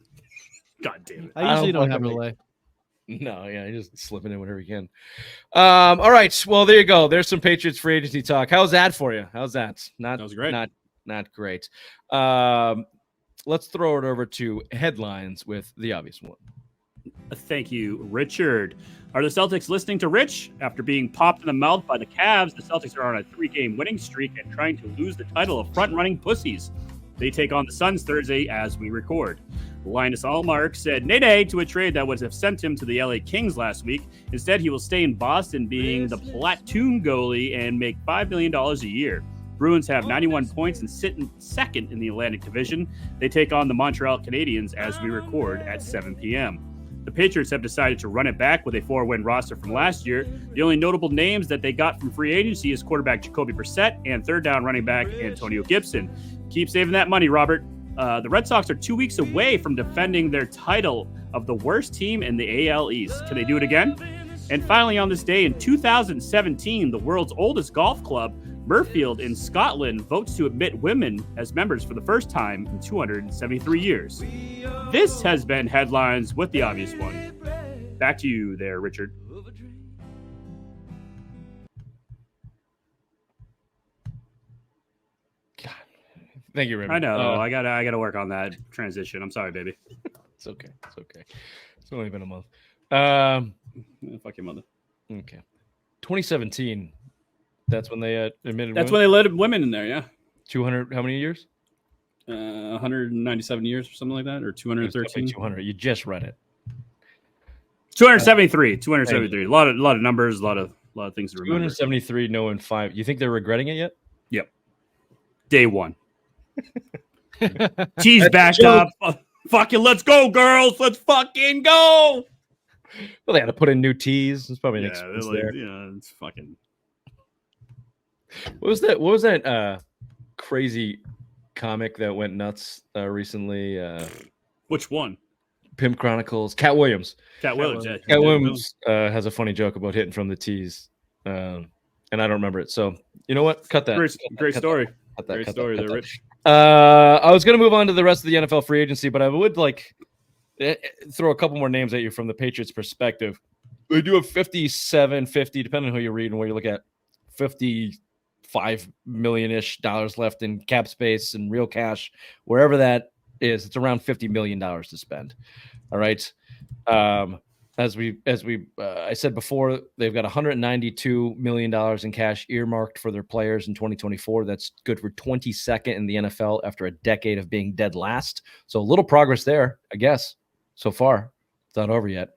God damn it. I usually don't have a fucking lay. No, yeah, just slipping in whenever you can. All right, well, there you go. There's some Patriots free agency talk. How's that for you? How's that? That was great. Not great. Let's throw it over to headlines with the obvious one. Thank you, Richard. Are the Celtics listening to Rich? After being popped in the mouth by the Cavs, the Celtics are on a 3-game winning streak and trying to lose the title of front-running pussies. They take on the Suns Thursday as we record. Linus Allmark said nay to a trade that would have sent him to the LA Kings last week. Instead, he will stay in Boston being the platoon goalie and make $5 million a year. Bruins have 91 points and sit in second in the Atlantic Division. They take on the Montreal Canadiens as we record at 7 p.m. The Patriots have decided to run it back with a 4-win roster from last year. The only notable names that they got from free agency is quarterback Jacoby Brissett and third down running back Antonio Gibson. Keep saving that money, Robert. The Red Sox are 2 weeks away from defending their title of the worst team in the AL East. Can they do it again? And finally, on this day in 2017, the world's oldest golf club, Murfield in Scotland, votes to admit women as members for the first time in 273 years. This has been Headlines with the Obvious One. Back to you there, Richard. Thank you, Raymond. I know. I gotta work on that transition. I'm sorry, baby. It's okay. It's only been a month. Fuck your mother. Okay. 2017. That's when they admitted. That's when they let women in there. Yeah. 200. How many years? 197 years or something like that, or 213. 200. You just read it. 273. 273. A lot of numbers. A lot of things to remember. 273. No in 5. You think they're regretting it yet? Yep. Day one. Cheese backed up. Fucking let's go, girls. Let's fucking go. Well, they had to put in new tees. It's probably an expense there. Yeah, it's fucking. What was that crazy comic that went nuts recently? Which one? Pimp Chronicles. Cat Williams. Cat Williams. Yeah. Cat Williams has a funny joke about hitting from the tees, and I don't remember it. So you know what? Cut that. Great story. Great story there, Rich. I was going to move on to the rest of the NFL free agency, but I would like throw a couple more names at you from the Patriots' perspective. They do have 57, 50, depending on who you read and where you look at, 50 $5 million-ish left in cap space and real cash, wherever that is. It's around $50 million to spend. All right. As I said before, they've got $192 million in cash earmarked for their players in 2024. That's good for 22nd in the NFL after a decade of being dead last. So a little progress there, I guess, so far. It's not over yet.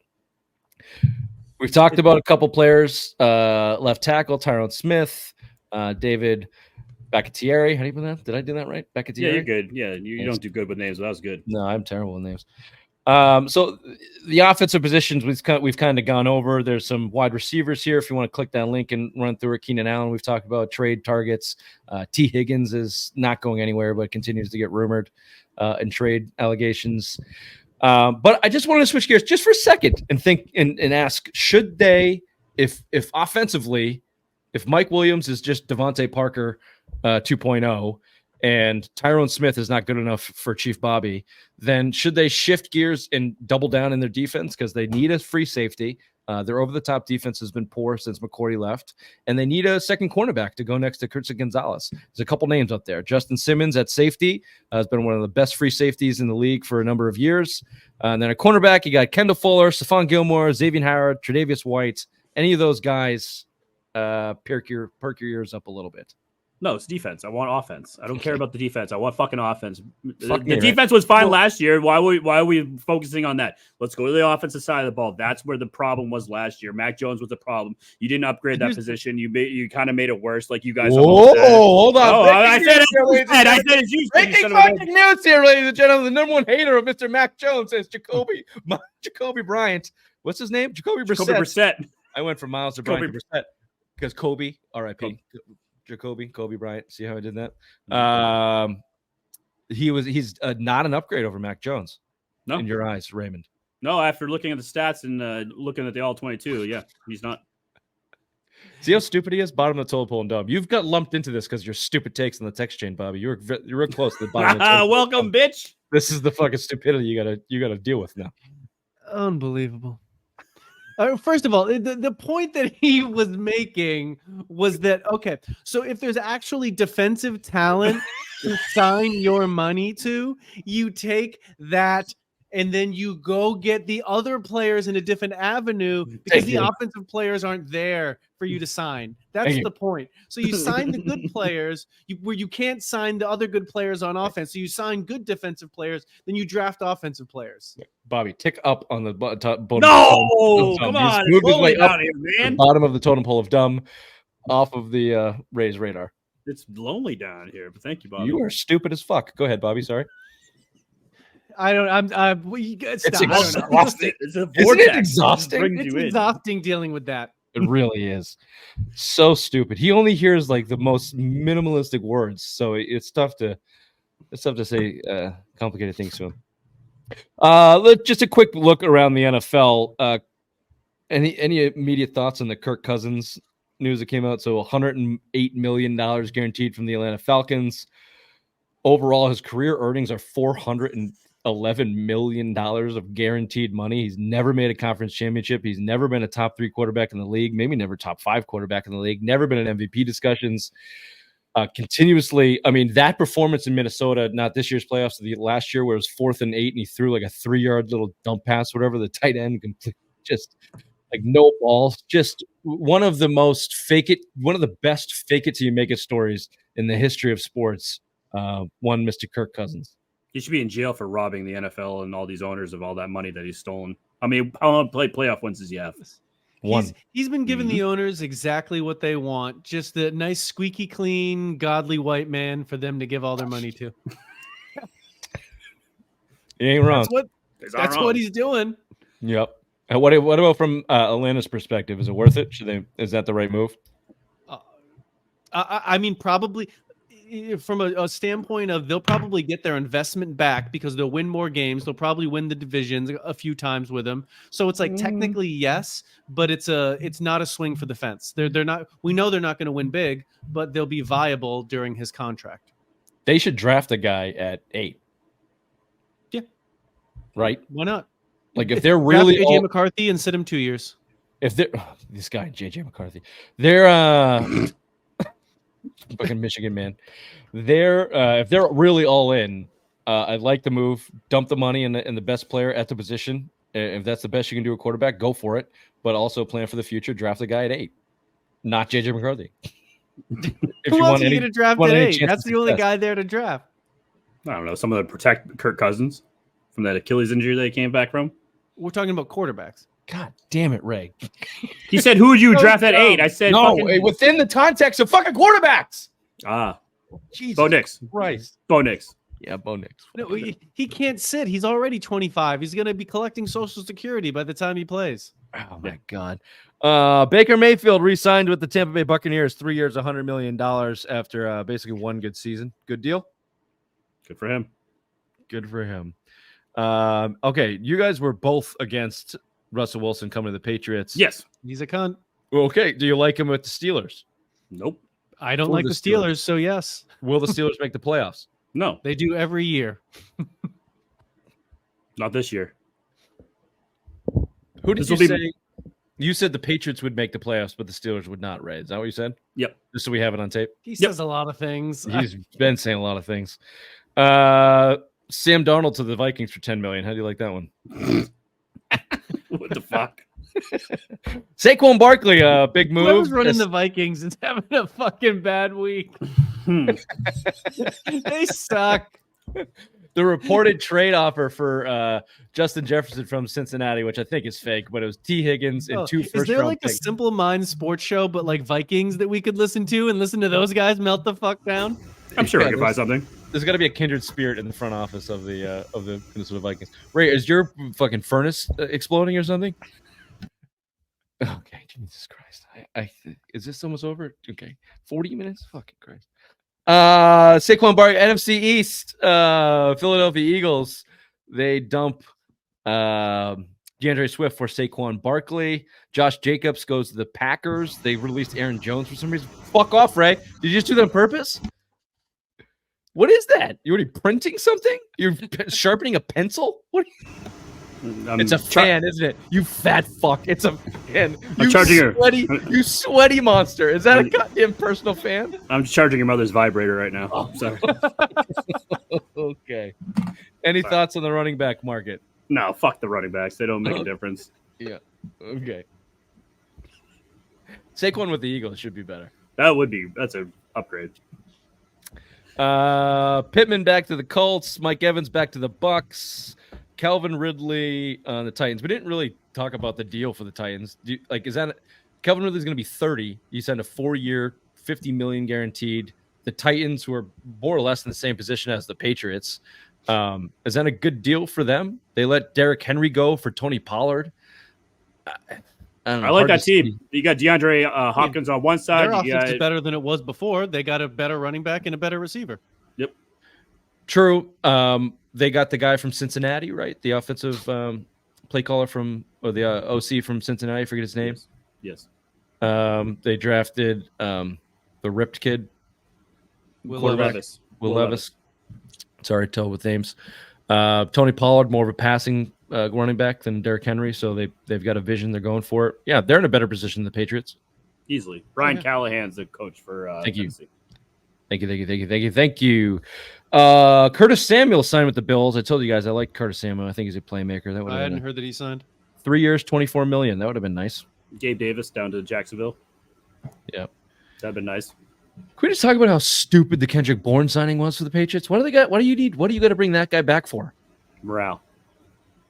We've talked about a couple players, left tackle, Tyrone Smith, David Bakhtiari. How do you put that? Did I do that right? Bakhtiari? Yeah, you're good. Yeah, you don't do good with names, but that was good. No, I'm terrible with names. So the offensive positions we've kind of gone over. There's some wide receivers here. If you want to click that link and run through it, Keenan Allen, we've talked about trade targets. T. Higgins is not going anywhere, but continues to get rumored and trade allegations. But I just want to switch gears just for a second and think and ask, should they, if offensively, if Mike Williams is just Devontae Parker 2.0 and Tyrone Smith is not good enough for Chief Bobby, then should they shift gears and double down in their defense because they need a free safety? Their over-the-top defense has been poor since McCourty left, and they need a second cornerback to go next to Christian Gonzalez. There's a couple names up there. Justin Simmons at safety has been one of the best free safeties in the league for a number of years. And then a cornerback, you got Kendall Fuller, Stephon Gilmore, Xavier Howard, Tre'Davious White. Any of those guys, perk your ears up a little bit. No, it's defense. I want offense. I don't care about the defense. I want fucking offense. Fuck The me, defense was fine last year. Why are we focusing on that? Let's go to the offensive side of the ball. That's where the problem was last year. Mac Jones was the problem. You didn't upgrade that position. You kind of made it worse, like you guys. Whoa, hold on. Oh, I said it's you. Breaking fucking news here, ladies and gentlemen. The number one hater of Mr. Mac Jones is Jacoby Bryant. What's his name? Jacoby Brissett. I went from Miles to Bryant to Brissett because Kobe, R.I.P. Kobe Bryant. See how I did that? He's not an upgrade over Mac Jones. No, in your eyes, Raymond. No, after looking at the stats and looking at the all 22, yeah, he's not. See how stupid he is? Bottom of the totem pole and dumb. You've got lumped into this because your stupid takes in the text chain, Bobby. You're real close to the bottom. Of the Welcome, bitch. This is the fucking stupidity you gotta deal with now. Unbelievable. First of all, the point that he was making was that, okay, so if there's actually defensive talent to sign your money to, you take that and then you go get the other players in a different avenue because the offensive players aren't there for you to sign. That's the point. So you sign the good players where you can't sign the other good players on offense. So you sign good defensive players, then you draft offensive players. Bobby, tick up on the bottom. No, come on. Move his way up here, man. the bottom of the totem pole of dumb off of the Rays radar. It's lonely down here, but thank you, Bobby. You are stupid as fuck. Go ahead, Bobby. Sorry. It's exhausting. It's a vortex. Isn't it exhausting? It's exhausting dealing with that. It really is. So stupid. He only hears like the most minimalistic words, so it's tough to say complicated things to him. Just a quick look around the NFL. Any immediate thoughts on the Kirk Cousins news that came out? So $108 million guaranteed from the Atlanta Falcons. Overall, his career earnings are $411 million of guaranteed money. He's never made a conference championship. He's never been a top 3 quarterback in the league, maybe never top 5 quarterback in the league, never been in MVP discussions. Continuously, I mean, that performance in Minnesota, not this year's playoffs, the last year where it was 4th and 8 and he threw like a 3-yard little dump pass, whatever, the tight end, just like no balls. Just one of the best fake it till you make it stories in the history of sports. One Mr. Kirk Cousins. He should be in jail for robbing the NFL and all these owners of all that money that he's stolen. I mean, how many playoff wins does he have? He's been giving the owners exactly what they want. Just the nice, squeaky clean, godly white man for them to give all their money to. You ain't wrong. That's what he's doing. Yep. What about from Atlanta's perspective? Is it worth it? Is that the right move? I mean, probably. From a standpoint of they'll probably get their investment back because they'll win more games. They'll probably win the divisions a few times with him. So it's like technically yes, but it's not a swing for the fence. They're not. We know they're not going to win big, but they'll be viable during his contract. They should draft a guy at 8. Yeah, right. Why not? Like if they're really AJ McCarthy and sit him 2 years. If they're this guy JJ McCarthy, they're fucking Michigan man. They're if they're really all in, I'd like to move, dump the money in the best player at the position. If that's the best you can do a quarterback, go for it. But also plan for the future. Draft the guy at 8, not JJ McCarthy. If Who you else want are you any, going to draft want at any 8? chance That's of the only success. guy there to draft. I don't know. Someone to protect Kirk Cousins from that Achilles injury that he came back from. We're talking about quarterbacks. God damn it, Ray. He said, "Who would you So draft at dumb. 8?" I said, No, fucking... within the context of fucking quarterbacks. Jesus Bo Nix. Christ. Bo Nix. Yeah, Bo Nix. No, he can't sit. He's already 25. He's going to be collecting Social Security by the time he plays. Oh my God. Baker Mayfield re-signed with the Tampa Bay Buccaneers, 3 years, $100 million after basically one good season. Good deal. Good for him. Good for him. Okay, you guys were both against Russell Wilson coming to the Patriots. Yes. He's a cunt. Okay, do you like him with the Steelers? Nope. I don't For like the the Steelers, so yes. Will the Steelers make the playoffs? No. They do every year. Not this year. Who did This you will be- say? You said the Patriots would make the playoffs, but the Steelers would not, Ray. Is that what you said? Yep. Just so we have it on tape. He says a lot of things. He's been saying a lot of things. Sam Darnold to the Vikings for $10 million. How do you like that one? What the fuck? Saquon Barkley, big move. Whoever's running the Vikings is having a fucking bad week. They suck. The reported trade offer for Justin Jefferson from Cincinnati, which I think is fake, but it was T. Higgins and two Is first there round like a picks. Simple Minds sports show, but like Vikings that we could listen to and listen to those guys melt the fuck down? I'm sure Yeah, I can find something. There's got to be a kindred spirit in the front office of the Minnesota Vikings. Ray, is your fucking furnace exploding or something? Okay, Jesus Christ. I is this almost over? Okay, 40 minutes. Fucking Christ. Saquon Barkley, NFC East, Philadelphia Eagles. They dump DeAndre Swift for Saquon Barkley. Josh Jacobs goes to the Packers. They released Aaron Jones for some reason. Fuck off, Ray. Did you just do that on purpose? What is that? You already printing something? You're sharpening a pencil? What? It's a fan, isn't it? You fat fuck. It's a fan. I'm charging her. You sweaty monster. Is that a goddamn personal fan? I'm charging your mother's vibrator right now. Oh, sorry. Okay. Any thoughts on the running back market? No, fuck the running backs. They don't make a difference. Yeah. Okay. Saquon with the Eagles should be better. That's an upgrade. Pittman back to the Colts. Mike Evans back to the Bucks. Calvin Ridley on the Titans. We didn't really talk about the deal for the Titans. Is that Calvin Ridley's going to be 30? You signed a 4-year, $50 million guaranteed. The Titans, who are more or less in the same position as the Patriots, is that a good deal for them? They let Derrick Henry go for Tony Pollard. I don't know, I like hard that to team. see. You got DeAndre Hopkins on one side. Their You offense is got, better than it was before. They got a better running back and a better receiver. yep. True. They got the guy from Cincinnati, right? The offensive play caller or the OC from Cincinnati. I forget his name. Yes. They drafted the ripped kid, Will quarterback. Levis. Will Levis. Sorry, tell with names. Tony Pollard, more of a passing running back than Derrick Henry, so they've got a vision. They're going for it. Yeah, they're in a better position than the Patriots. Easily. Brian Callahan's the coach for Thank you. Tennessee. Thank you. Curtis Samuel signed with the Bills. I told you guys I like Curtis Samuel. I think he's a playmaker. That would I have hadn't been heard that he signed. 3 years, $24 million. That would have been nice. Gabe Davis down to Jacksonville. Yeah. That'd been nice. Can we just talk about how stupid the Kendrick Bourne signing was for the Patriots? What do they got? What do you need? What do you got to bring that guy back for? Morale.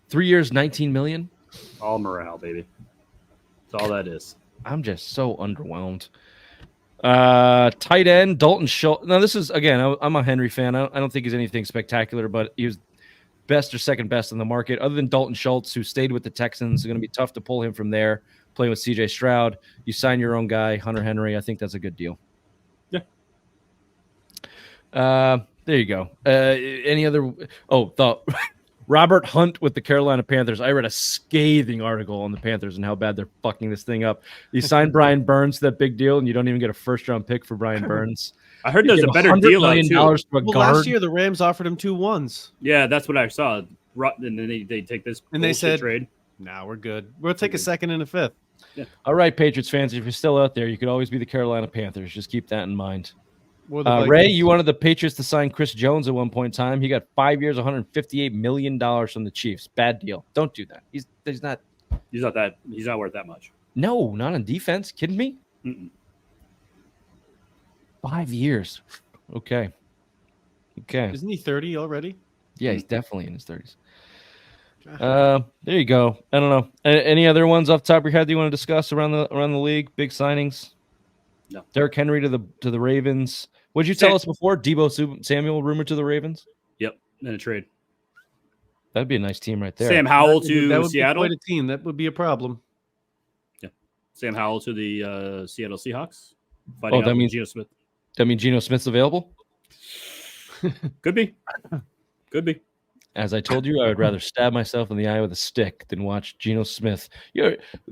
3 years, $19 million. All morale, baby. That's all that is. I'm just so underwhelmed. Tight end Dalton Schultz. Now this is again. I'm a Henry fan. I don't think he's anything spectacular, but he was best or second best in the market. Other than Dalton Schultz, who stayed with the Texans, it's going to be tough to pull him from there. Playing with C.J. Stroud, you sign your own guy, Hunter Henry. I think that's a good deal. Yeah. There you go. Any other? Oh, Robert Hunt with the Carolina Panthers. I read a scathing article on the Panthers and how bad they're fucking this thing up. You signed Brian Burns to that big deal, and you don't even get a first-round pick for Brian Burns. I heard there's a better deal out too. For a Well, guard. last year the Rams offered him 2 1s. Yeah, that's what I saw. And then they take this And they bullshit said- trade. Nah, we're good. We'll take a second and a fifth. All right, Patriots fans, if you're still out there, you could always be the Carolina Panthers. Just keep that in mind. Or the Ray, Vikings. you wanted the Patriots to sign Chris Jones at one point in time. He got 5 years, $158 million from the Chiefs. Bad deal. Don't do that. He's not. He's not worth that much. No, not on defense. Kidding me? Mm-mm. 5 years. Okay. Isn't he 30 already? Yeah, he's definitely in his 30s. There you go. I don't know. Any other ones off the top of your head that you want to discuss around the league? Big signings? No. Derrick Henry to the Ravens. What did you tell us before? Debo Samuel rumored to the Ravens? Yep, in a trade. That'd be a nice team right there. Sam Howell that to would Seattle. Be quite a team. That would be a problem. Yeah, Sam Howell to the Seattle Seahawks. Oh, that means Geno Smith. That means Geno Smith's available? Could be. As I told you, I would rather stab myself in the eye with a stick than watch Geno Smith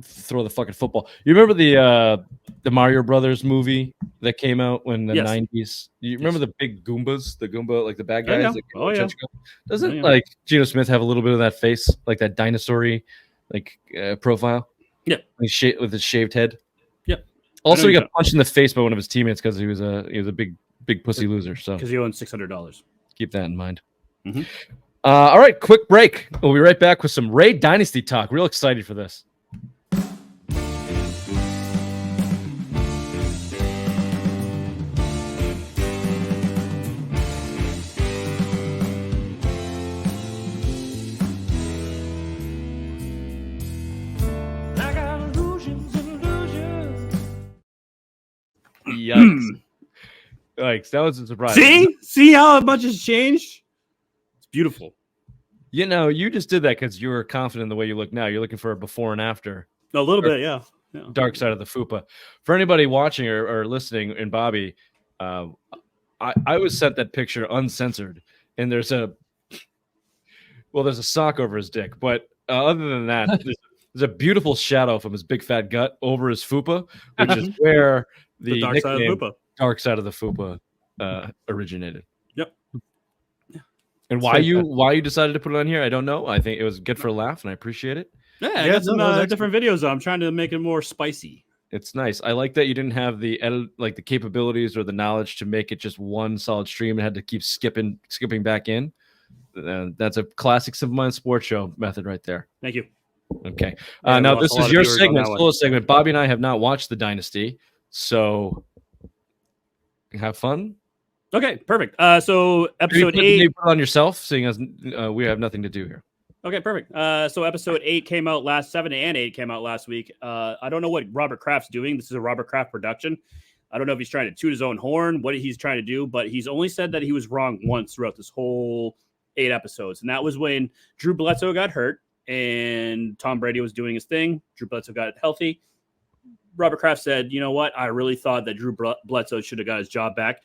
throw the fucking football. You remember the Mario Brothers movie that came out when the 90s? You remember the big Goombas, the Goomba, like the bad guys? Doesn't like Geno Smith have a little bit of that face, like that dinosaur-y profile? Yeah. With his shaved head? Yeah. Also, he got punched in the face by one of his teammates because he was a big pussy loser. So because he owns $600. Keep that in mind. Mm-hmm. All right, quick break. We'll be right back with some Ray Dynasty talk. Real excited for this. Yikes. Yikes, that was a surprise. See how much has changed? It's beautiful. You know, you just did that because you were confident in the way you look now. You're looking for a before and after. A little bit, yeah. Dark side of the fupa. For anybody watching or listening, and Bobby, I was sent that picture uncensored, and there's a sock over his dick. But other than that, there's a beautiful shadow from his big fat gut over his fupa, which is where the dark side of the fupa. Dark side of the fupa originated. Yep. And why you decided to put it on here, I don't know. I think it was good for a laugh, and I appreciate it. Yeah, I got some different videos. I'm trying to make it more spicy. It's nice. I like that you didn't have the the capabilities or the knowledge to make it just one solid stream and had to keep skipping back in. That's a classic Simple Mind Sports Show method right there. Thank you. Okay. Yeah, now this is your segment, solo segment. Bobby and I have not watched The Dynasty, so have fun. Okay, perfect. So episode 8. You put it on yourself, seeing as we have nothing to do here. Okay, perfect. So episode 8 came out 7 and 8 came out last week. I don't know what Robert Kraft's doing. This is a Robert Kraft production. I don't know if he's trying to toot his own horn, what he's trying to do, but he's only said that he was wrong once throughout this whole 8 episodes. And that was when Drew Bledsoe got hurt and Tom Brady was doing his thing. Drew Bledsoe got healthy. Robert Kraft said, you know what? I really thought that Drew Bledsoe should have got his job back.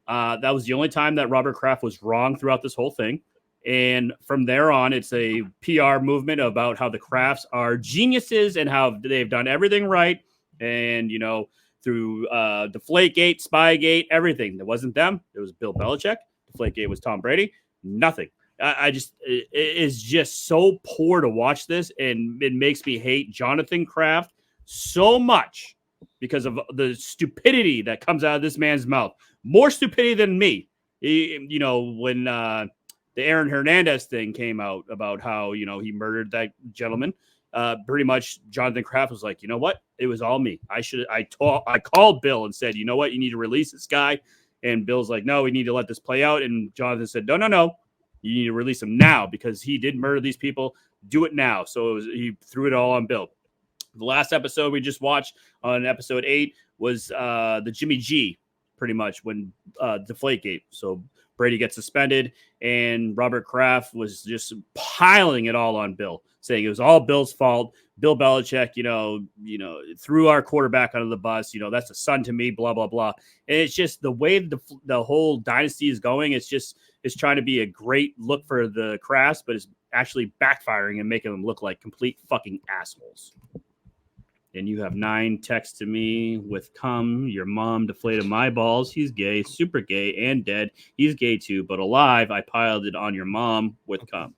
That was the only time that Robert Kraft was wrong throughout this whole thing. And from there on, it's a PR movement about how the Krafts are geniuses and how they've done everything right. And, you know, through Deflategate, Spygate, everything. It wasn't them. It was Bill Belichick. Deflategate was Tom Brady. Nothing. It is just so poor to watch this. And it makes me hate Jonathan Kraft so much because of the stupidity that comes out of this man's mouth. More stupidity than me. You know, when the Aaron Hernandez thing came out about how, you know, he murdered that gentleman. Pretty much Jonathan Kraft was like, you know what? It was all me. I called Bill and said, you know what? You need to release this guy. And Bill's like, no, we need to let this play out. And Jonathan said, no. You need to release him now because he did murder these people. Do it now. So he threw it all on Bill. The last episode we just watched on episode 8 was the Jimmy G, pretty much, when Deflategate. So Brady gets suspended, and Robert Kraft was just piling it all on Bill, saying it was all Bill's fault. Bill Belichick, you know, threw our quarterback under the bus. You know, that's a son to me, blah, blah, blah. And it's just the way the whole dynasty is going. It's trying to be a great look for the Krafts, but it's actually backfiring and making them look like complete fucking assholes. And you have 9 texts to me with "come, your mom deflated my balls. He's gay, super gay, and dead. He's gay too, but alive. I piled it on your mom with "come."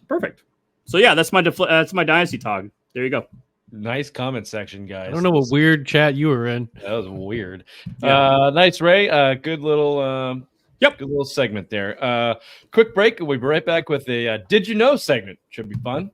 Perfect. So yeah, that's my dynasty talk. There you go. Nice comment section, guys. I don't know what weird chat you were in. That was weird. Yeah. Nice, Ray. Good little good little segment there. Quick break. We'll be right back with a Did You Know segment. Should be fun.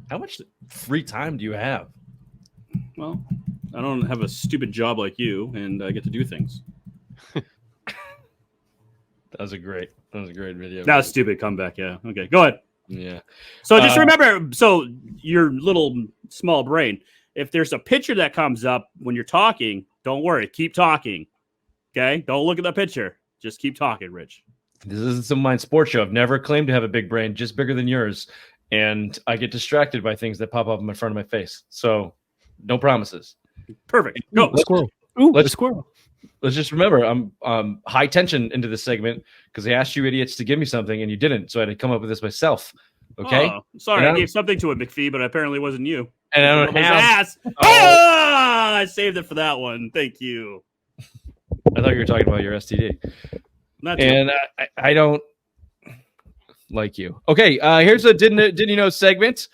How much free time do you have? Well, I don't have a stupid job like you, and I get to do things. That was a great video. That was stupid comeback. Yeah. Okay. Go ahead. Yeah. So just remember, so your little small brain, if there's a picture that comes up when you're talking, don't worry. Keep talking. Okay. Don't look at the picture. Just keep talking, Rich. This isn't some mind sports show. I've never claimed to have a big brain, just bigger than yours. And I get distracted by things that pop up in front of my face. So no promises. Perfect. Go. Squirrel. Ooh, let's squirrel. Let's just remember, I'm high tension into this segment because I asked you idiots to give me something and you didn't. So I had to come up with this myself. Okay. Oh, sorry, I gave something to a McPhee, but apparently it wasn't you. And I don't have. Ass. I saved it for that one. Thank you. I thought you were talking about your STD. Not and I don't like you. Okay, here's a didn't you know segment.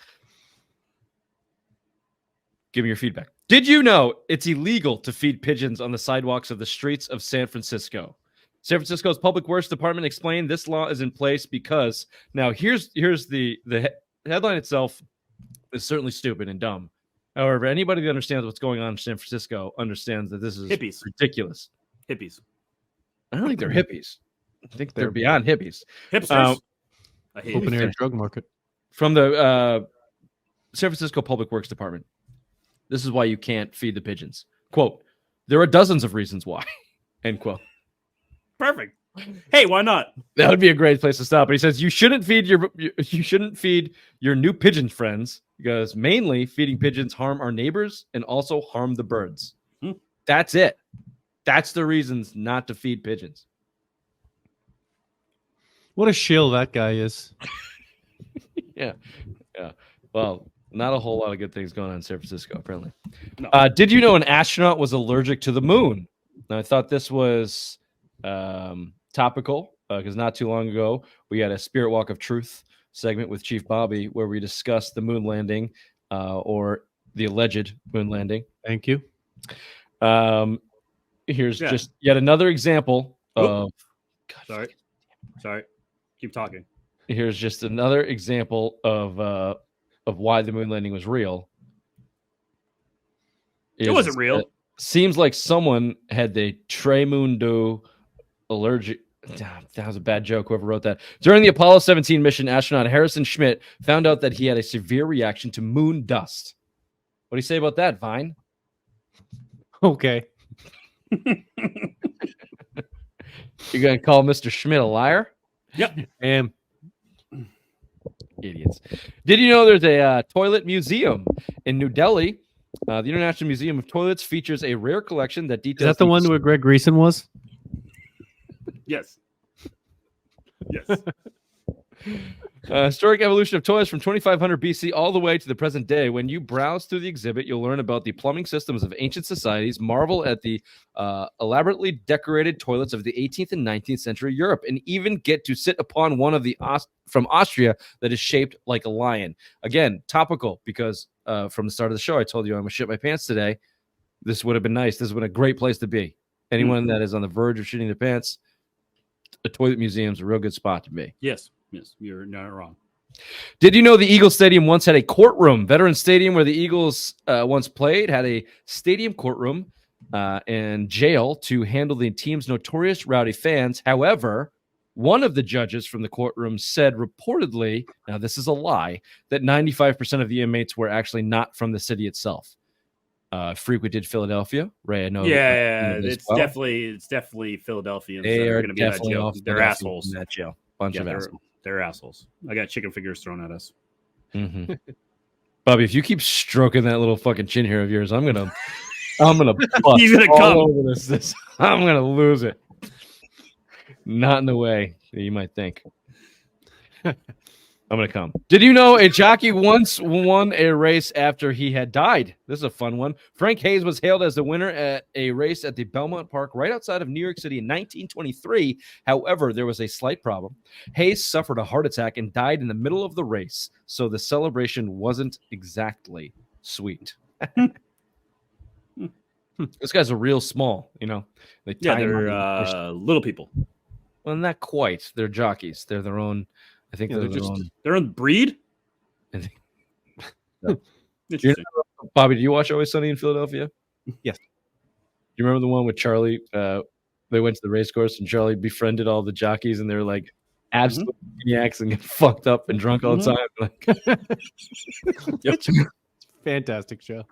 Give me your feedback. Did you know it's illegal to feed pigeons on the sidewalks of the streets of San Francisco? San Francisco's Public Works Department explained this law is in place because now here's the headline itself is certainly stupid and dumb. However, anybody that understands what's going on in San Francisco understands that this is hippies. Ridiculous. Hippies. I don't think they're hippies. I think they're beyond hippies. Hipsters. I hate Open air drug market. From the San Francisco Public Works Department. This is why you can't feed the pigeons. Quote, there are dozens of reasons why. End quote. Perfect. Hey, why not? That would be a great place to stop. But he says you shouldn't feed your new pigeon friends because mainly feeding pigeons harm our neighbors and also harm the birds. That's it. That's the reasons not to feed pigeons. What a shill that guy is. Yeah. Well, not a whole lot of good things going on in San Francisco, apparently. No. Did you know an astronaut was allergic to the moon? Now, I thought this was topical because not too long ago, we had a Spirit Walk of Truth segment with Chief Bobby where we discussed the moon landing or the alleged moon landing. Thank you. Here's just yet another example of... God, Sorry. Keep talking. Here's just another example of why the moon landing was real. It wasn't real. Seems like someone had the Tremundo allergic. That was a bad joke, whoever wrote that. During the Apollo 17 mission, astronaut Harrison Schmitt found out that he had a severe reaction to moon dust. What do you say about that, Vine? Okay. You're going to call Mr. Schmidt a liar? Yep. Idiots. Did you know there's a toilet museum in New Delhi? The International Museum of Toilets features a rare collection that details... Is that the one where Greg Greason was? Yes. Historic evolution of toilets from 2500 BC all the way to the present day. When you browse through the exhibit, you'll learn about the plumbing systems of ancient societies, marvel at the elaborately decorated toilets of the 18th and 19th century Europe, and even get to sit upon one of the from Austria that is shaped like a lion. Again, topical because from the start of the show, I told you I'm going to shit my pants today. This would have been nice. This would have been a great place to be. Anyone that is on the verge of shitting their pants, a toilet museum is a real good spot to be. Yes, you're not wrong. Did you know the Eagles Stadium once had a courtroom? Veterans Stadium, where the Eagles once played, had a stadium courtroom and jail to handle the team's notorious rowdy fans. However, one of the judges from the courtroom said reportedly, now this is a lie, that 95% of the inmates were actually not from the city itself. Frequented Philadelphia, Ray. I know. Yeah, it's definitely Philadelphians. They are going to be in that jail. They're assholes. In that jail. Bunch of assholes. They're assholes. I got chicken fingers thrown at us. Mm-hmm. Bobby, if you keep stroking that little fucking chin hair of yours, I'm gonna bust He's gonna all come. over this. I'm gonna lose it. Not in the way that you might think. I'm going to come. Did you know a jockey once won a race after he had died? This is a fun one. Frank Hayes was hailed as the winner at a race at the Belmont Park right outside of New York City in 1923. However, there was a slight problem. Hayes suffered a heart attack and died in the middle of the race, so the celebration wasn't exactly sweet. This guy's a real small, They tie him they're on little people. well, not quite. They're jockeys. They're their own. I think they're their own. Their own breed. I think. Interesting. Bobby, do you watch Always Sunny in Philadelphia? Yes. Do you remember the one with Charlie? They went to the race course and Charlie befriended all the jockeys and they're like absolute maniacs and get fucked up and drunk all the time. Like, Fantastic show.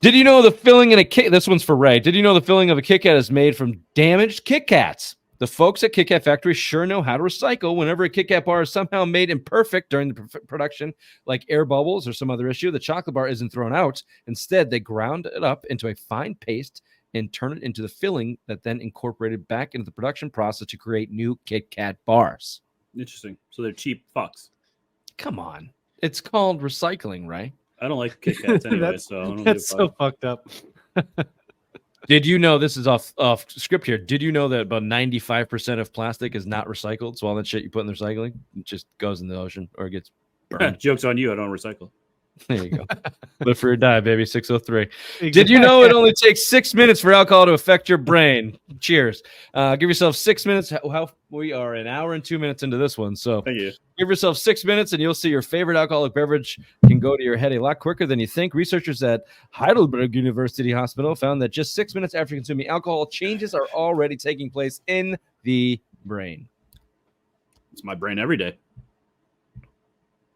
did you know the filling in a Kit? This one's for Ray. Did you know the filling of a Kit Kat is made from damaged Kit Kats? The folks at Kit Kat Factory sure know how to recycle. Whenever a Kit Kat bar is somehow made imperfect during the production, like air bubbles or some other issue, the chocolate bar isn't thrown out. Instead, they ground it up into a fine paste and turn it into the filling that then incorporated back into the production process to create new Kit Kat bars. Interesting. So they're cheap fucks. Come on. It's called recycling, right? I don't like Kit Kats anyway, so I don't That's so fucked up. Did you know, this is off script here, did you know that about 95% of plastic is not recycled? So all that shit you put in the recycling, it just goes in the ocean or it gets burned. Joke's on you. I don't recycle. There you go. Live for or die, baby. 603. Exactly. Did you know it only takes 6 minutes for alcohol to affect your brain? Cheers. Give yourself 6 minutes. We are an hour and 2 minutes into this one. So Thank you. Give yourself 6 minutes and you'll see your favorite alcoholic beverage can go to your head a lot quicker than you think. Researchers at Heidelberg University Hospital found that just 6 minutes after consuming alcohol, changes are already taking place in the brain. It's my brain every day.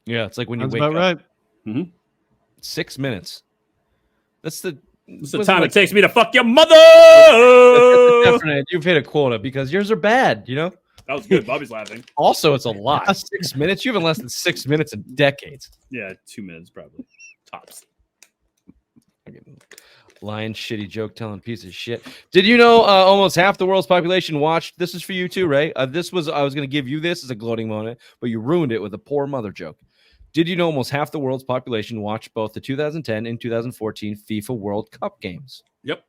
Yeah, it's like when you Sounds wake about up. right. Mm-hmm. 6 minutes. That's the time it takes me to fuck your mother. Definitely, you've hit a quota because yours are bad, That was good. Bobby's laughing. Also, it's a lot. 6 minutes. You haven't less than 6 minutes in decades. Yeah, 2 minutes probably. Tops. Lying, shitty joke telling piece of shit. Did you know almost half the world's population watched? This is for you too, Ray. I was going to give you this as a gloating moment, but you ruined it with a poor mother joke. Did you know almost half the world's population watched both the 2010 and 2014 FIFA World Cup games? Yep.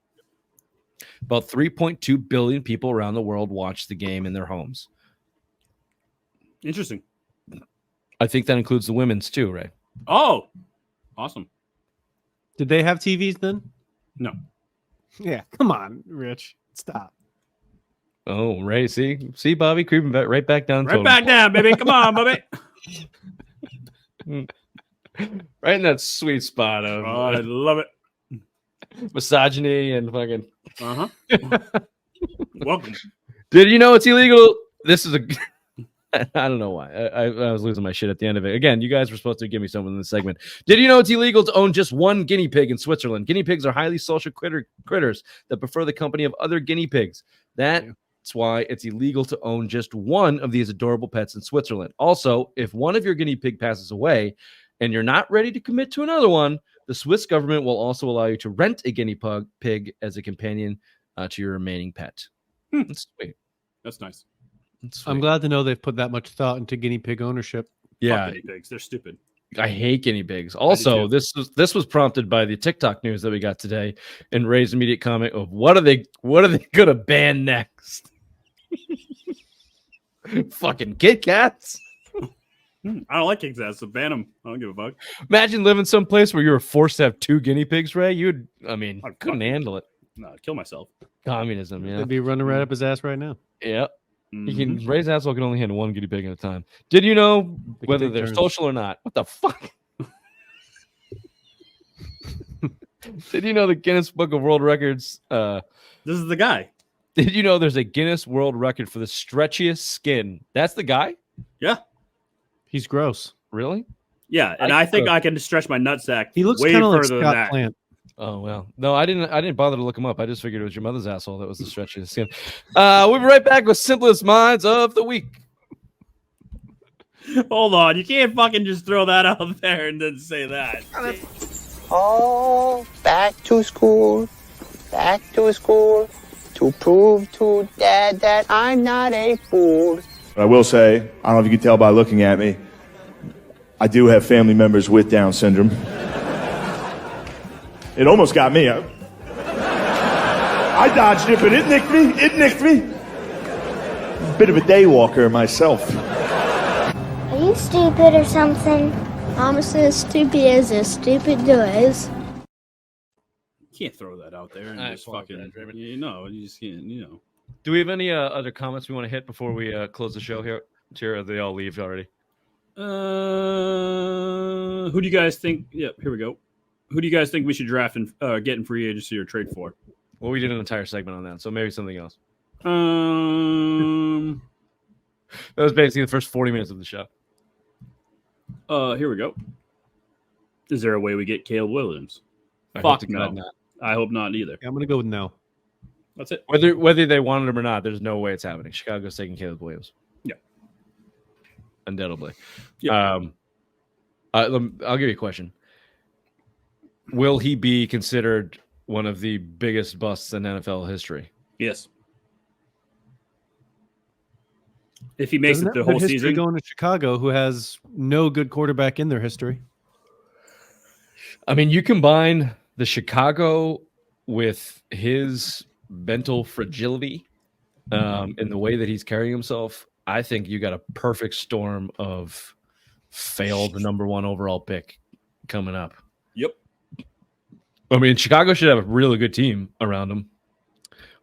About 3.2 billion people around the world watched the game in their homes. Interesting. I think that includes the women's too, Ray. Oh, awesome. Did they have TVs then? No. Yeah. Come on, Rich. Stop. Oh, Ray, see, Bobby creeping back right back down. Right back down, baby. Come on, Bobby. Right in that sweet spot of I love it. misogyny and fucking. Welcome. Did you know it's illegal? This is a. I don't know why. I was losing my shit at the end of it. Again, you guys were supposed to give me something in this segment. Did you know it's illegal to own just one guinea pig in Switzerland? Guinea pigs are highly social critters that prefer the company of other guinea pigs. That's why it's illegal to own just one of these adorable pets in Switzerland. Also, if one of your guinea pig passes away and you're not ready to commit to another one, the Swiss government will also allow you to rent a guinea pig as a companion to your remaining pet. That's sweet. That's nice. I'm glad to know they've put that much thought into guinea pig ownership. Yeah, Fuck guinea pigs. They're stupid. I hate guinea pigs. Also, this was prompted by the TikTok news that we got today, and Ray's immediate comment of what are they gonna ban next? Fucking Kit Kats. I don't like Kit Kats, so ban them. I don't give a fuck. Imagine living someplace where you were forced to have two guinea pigs, Ray. Couldn't handle it. No, I'd kill myself. Communism, yeah. They'd be running right up his ass right now. Yeah. You can Ray's asshole can only handle one guinea pig at a time. Did you know whether they're turns. social or not? What the fuck? Did you know the Guinness Book of World Records? This is the guy. Did you know there's a Guinness World Record for the stretchiest skin? That's the guy? Yeah. He's gross. Really? Yeah, and I think I can stretch my nutsack He looks way kind of like further than Scott that. Plant. Oh well. No, I didn't bother to look him up. I just figured it was your mother's asshole that was the stretchiest skin. We'll be right back with Simplest Minds of the Week. Hold on. You can't fucking just throw that out there and then say that. Oh, back to school to prove to Dad that I'm not a fool. But I will say, I don't know if you can tell by looking at me, I do have family members with Down syndrome. It almost got me. I dodged it, but it nicked me. Bit of a day walker myself. Are you stupid or something? I'm as stupid as a stupid does. Can't throw that out there and I just fucking, apologize, you just can't, Do we have any other comments we want to hit before we close the show here? Or they all leave already? Who do you guys think? Yep, here we go. Who do you guys think we should draft and get in free agency or trade for? Well, we did an entire segment on that, so maybe something else. That was basically the first 40 minutes of the show. Here we go. Is there a way we get Caleb Williams? I hope to Fuck God no. not. I hope not either. I'm gonna go with no. That's it. Whether they wanted him or not, there's no way it's happening. Chicago's taking Caleb Williams. Yeah. Undoubtedly. Yeah. I'll give you a question. Will he be considered one of the biggest busts in NFL history? Yes. If he makes Doesn't it the have good whole history season, going to Chicago, who has no good quarterback in their history. I mean, you combine the Chicago with his mental fragility in the way that he's carrying himself. I think you got a perfect storm of failed number one overall pick coming up. Yep. I mean, Chicago should have a really good team around them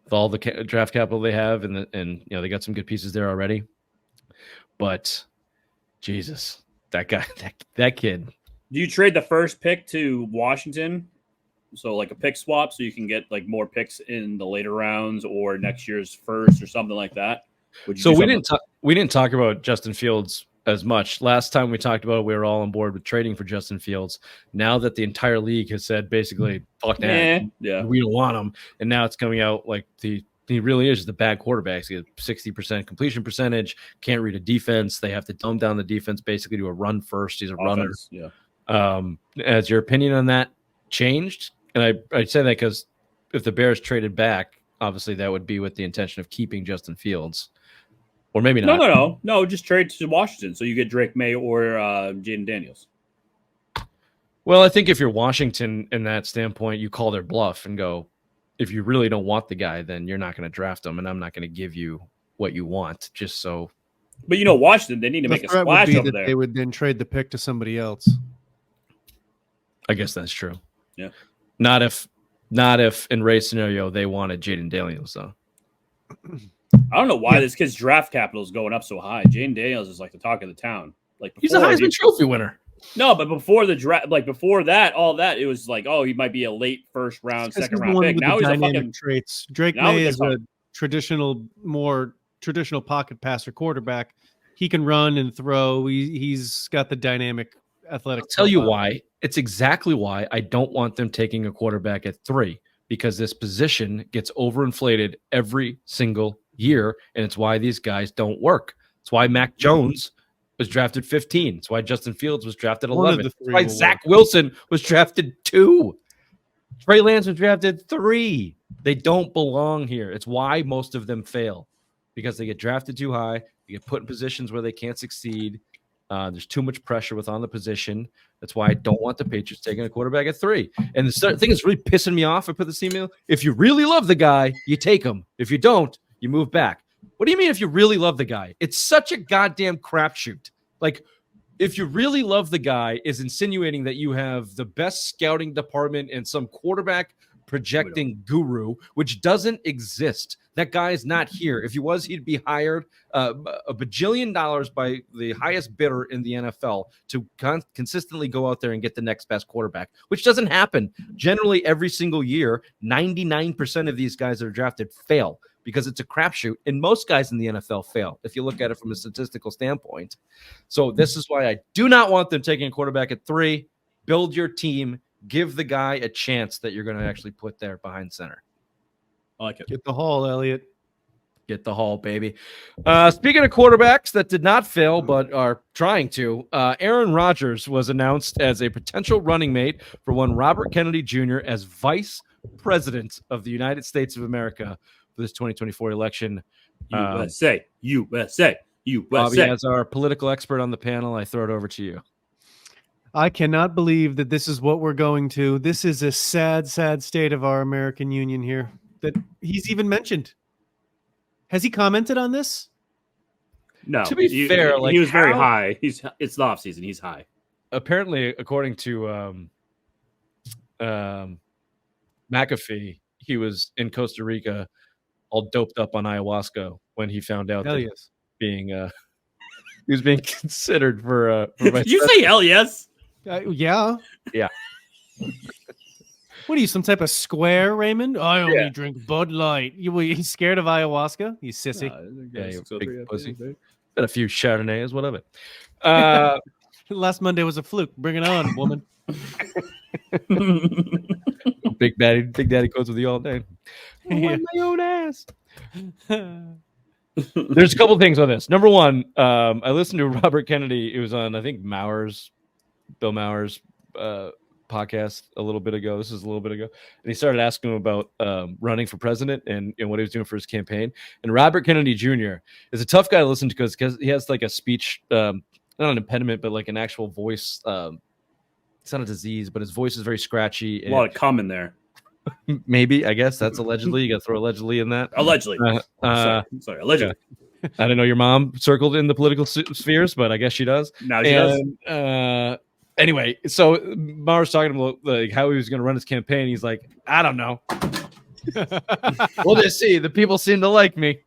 with all the draft capital they have, and they got some good pieces there already. But Jesus, that guy, that kid. Do you trade the first pick to Washington? So like a pick swap, so you can get like more picks in the later rounds or next year's first or something like that. So we didn't talk about Justin Fields as much. Last time we talked about it, we were all on board with trading for Justin Fields. Now that the entire league has said basically, fuck that, we don't want him, and now it's coming out like he really is the bad quarterback. He has 60% completion percentage, can't read a defense. They have to dumb down the defense basically to a run first. He's a runner. Yeah. Has your opinion on that changed? And I say that because if the Bears traded back, obviously that would be with the intention of keeping Justin Fields. Or maybe not. No. Just trade to Washington so you get Drake May or Jaden Daniels. Well, I think if you're Washington in that standpoint, you call their bluff and go, if you really don't want the guy, then you're not going to draft him, and I'm not going to give you what you want just so. But Washington, they need to make a splash over there. They would then trade the pick to somebody else. I guess that's true. Yeah. Not if in Ray's scenario they wanted Jaden Daniels though. I don't know why this kid's draft capital is going up so high. Jaden Daniels is like the talk of the town. Like he's a Heisman Trophy winner. No, but before the draft, like before that, all that, it was like, oh, he might be a late first round, second round pick. Now he's a fucking traits. Drake May is a more traditional pocket passer quarterback. He can run and throw. He's got the dynamic athletic. I'll tell you why. It's exactly why I don't want them taking a quarterback at 3, because this position gets overinflated every single year, and it's why these guys don't work. It's why Mac Jones was drafted 15. It's why Justin Fields was drafted 11. It's why Zach Wilson was drafted 2. Trey Lance was drafted 3. They don't belong here. It's why most of them fail, because they get drafted too high. They get put in positions where they can't succeed. There's too much pressure on the position. That's why I don't want the Patriots taking a quarterback at 3. And the thing that's really pissing me off, I put this email, if you really love the guy, you take him. If you don't, you move back. What do you mean if you really love the guy? It's such a goddamn crapshoot. Like, if you really love the guy is insinuating that you have the best scouting department and some quarterback projecting guru, which doesn't exist. That guy is not here. If he was, he'd be hired a bajillion dollars by the highest bidder in the NFL to consistently go out there and get the next best quarterback, which doesn't happen. Generally, every single year, 99% of these guys that are drafted fail because it's a crapshoot, and most guys in the NFL fail if you look at it from a statistical standpoint. So this is why I do not want them taking a quarterback at 3. Build your team. Give the guy a chance that you're going to actually put there behind center. I like it. Get the haul, Elliot. Get the haul, baby. Speaking of quarterbacks that did not fail but are trying to, Aaron Rodgers was announced as a potential running mate for one Robert Kennedy Jr. as vice president of the United States of America for this 2024 election. USA. Bobby, as our political expert on the panel, I throw it over to you. I cannot believe that this is what we're going to. This is a sad, sad state of our American Union here that he's even mentioned. Has he commented on this? No. To be fair, like, he was very how- high. It's the off season. He's high. Apparently, according to McAfee, he was in Costa Rica, all doped up on ayahuasca when he found out Hell that yes. he was being considered for Did you say hell yes? Yeah. Yeah. What are you, some type of square, Raymond? I only Yeah. drink Bud Light. You scared of ayahuasca? You sissy. Yeah, you big pussy. Got a few Chardonnays, whatever. Last Monday was a fluke. Bring it on, woman. Big Daddy goes with you all day. Yeah. My own ass. There's a couple things on this. Number one, I listened to Robert Kennedy. It was on, I think, Bill Maurer's podcast a little bit ago. This is a little bit ago. And he started asking him about running for president and what he was doing for his campaign. And Robert Kennedy Jr. is a tough guy to listen to because he has like a speech, not an impediment, but like an actual voice. It's not a disease, but his voice is very scratchy. A lot of cum in there. Maybe, I guess that's allegedly. You got to throw allegedly in that. Allegedly. Sorry, allegedly. I didn't know your mom circled in the political spheres, but I guess she does. Now she does. Anyway, so Maurer's talking about like how he was going to run his campaign. He's like, I don't know. We'll just see. The people seem to like me.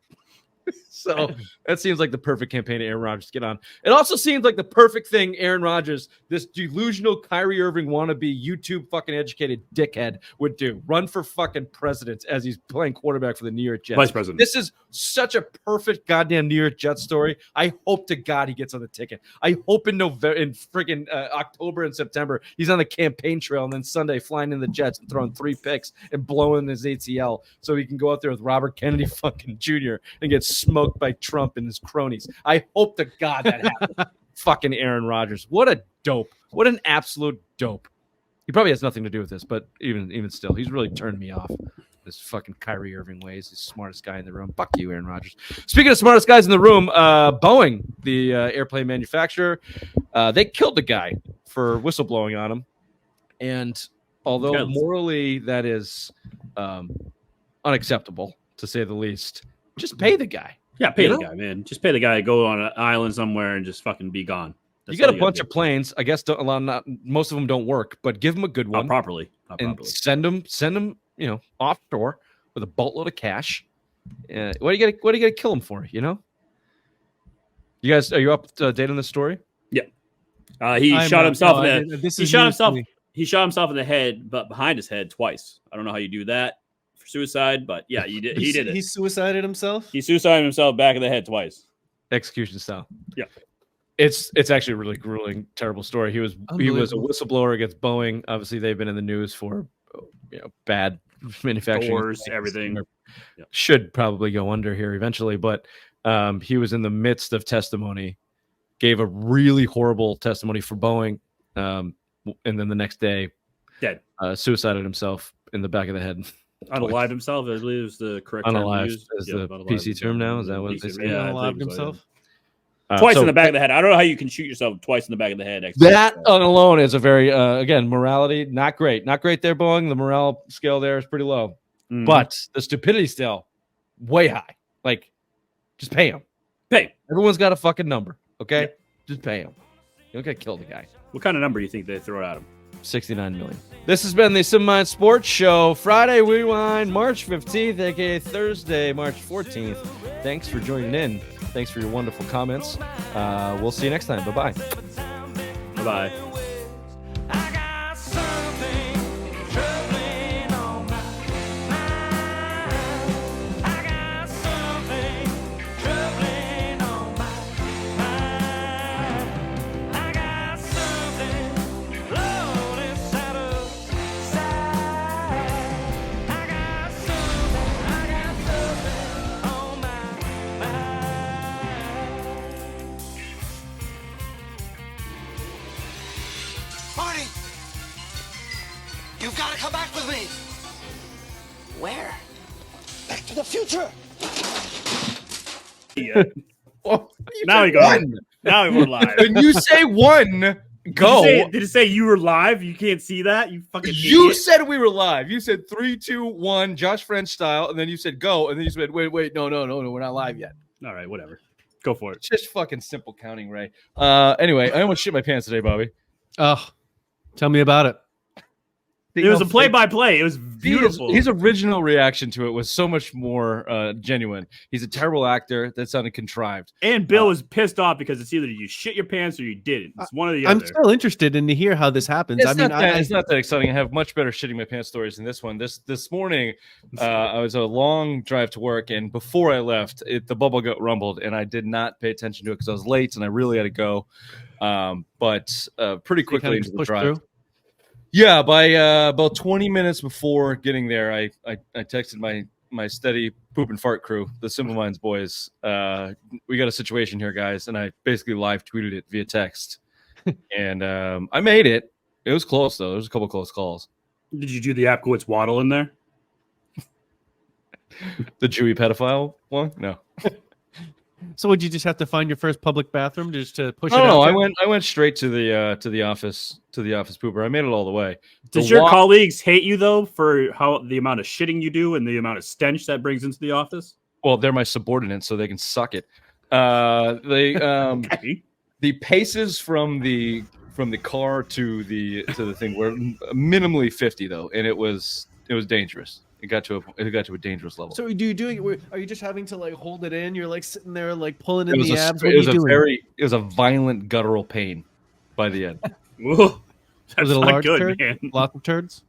So that seems like the perfect campaign to Aaron Rodgers to get on. It also seems like the perfect thing Aaron Rodgers, this delusional Kyrie Irving wannabe YouTube fucking educated dickhead, would do. Run for fucking president as he's playing quarterback for the New York Jets. Vice president. This is such a perfect goddamn New York Jets story. I hope to God he gets on the ticket. I hope in friggin' October and September he's on the campaign trail and then Sunday flying in the Jets and throwing 3 picks and blowing his ACL so he can go out there with Robert Kennedy fucking Jr. and get smoked by Trump and his cronies. I hope to God that happens. Fucking Aaron Rodgers. What a dope. What an absolute dope. He probably has nothing to do with this, but even still, he's really turned me off. This fucking Kyrie Irving ways. He's the smartest guy in the room. Fuck you, Aaron Rodgers. Speaking of smartest guys in the room, Boeing, the airplane manufacturer, they killed the guy for whistleblowing on him. And although morally that is unacceptable, to say the least, just pay the guy. Yeah, pay the guy, man. Just pay the guy to go on an island somewhere and just fucking be gone. You got a bunch of planes. I guess most of them don't work, but give them a good one. Not properly. And send them, offshore with a boatload of cash. What are you gonna kill them for? You guys, are you up to date on this story? Yeah. He shot himself in the. He shot himself. He shot himself in the head, but behind his head twice. I don't know how you do that for suicide, but yeah, he did it. He suicided himself. He suicided himself back of the head twice. Execution style. Yeah. It's actually a really grueling, terrible story. He was a whistleblower against Boeing. Obviously, they've been in the news for bad manufacturing, Doors, everything. Should probably go under here eventually, but he was in the midst of testimony, gave a really horrible testimony for Boeing, and then the next day, dead, suicided himself in the back of the head. Unalived himself, I believe is the correct term unalived used. is the PC term now. Is that what they say? Yeah, Unalived himself. Twice in the back of the head. I don't know how you can shoot yourself twice in the back of the head. That alone is a very, again, morality, not great. Not great there, Boeing. The morale scale there is pretty low. But the stupidity scale, way high. Like, just pay him. Pay. Everyone's got a fucking number, okay? Yeah. Just pay him. You don't got to kill the guy. What kind of number do you think they throw at him? 69 million. This has been the Simple Mind Sports Show. Friday Rewind, March 15th, aka Thursday, March 14th. Thanks for joining in. Thanks for your wonderful comments. We'll see you next time. Bye-bye. Bye-bye. You've got to come back with me. Where? Back to the future. Yeah. Now he goes. Now he went live. When you say one, Go. Did it say you were live? You can't see that? You fucking You idiot. said we were live. You said 3, 2, 1, Josh French style, and then you said go, and then you said wait, no, we're not live yet. All right, whatever. Go for it. It's just fucking simple counting, Ray. Anyway, I almost shit my pants today, Bobby. Oh, tell me about it. It was a play-by-play. It was beautiful. His original reaction to it was so much more genuine. He's a terrible actor. That sounded contrived. And Bill was pissed off because it's either you shit your pants or you didn't. It's one or the I'm other. still interested in to hear how this happens. It's not that exciting. I have much better shitting my pants stories than this one. This morning, I was a long drive to work, and before I left, the bubble gut rumbled, and I did not pay attention to it because I was late and I really had to go. But pretty quickly into the drive. Through? Yeah, by about 20 minutes before getting there, I texted my steady poop and fart crew, the Simple Minds boys. We got a situation here, guys, and I basically live tweeted it via text. And I made it. It was close, though. There was a couple close calls. Did you do the Apkowitz waddle in there? The Jewy pedophile one? No. So would you just have to find your first public bathroom just to push it? No, I went straight to the office pooper. I made it all the way. Does your colleagues hate you though for how the amount of shitting you do and the amount of stench that brings into the office? Well, they're my subordinates, so they can suck it. The paces from the car to the thing were minimally 50 though, and it was dangerous. It got to a dangerous level. So are you doing? Are you just having to like hold it in? You're like sitting there like pulling in the abs. It was a violent guttural pain by the end. Whoa, was it a large good, turd? Man. Lots of turds.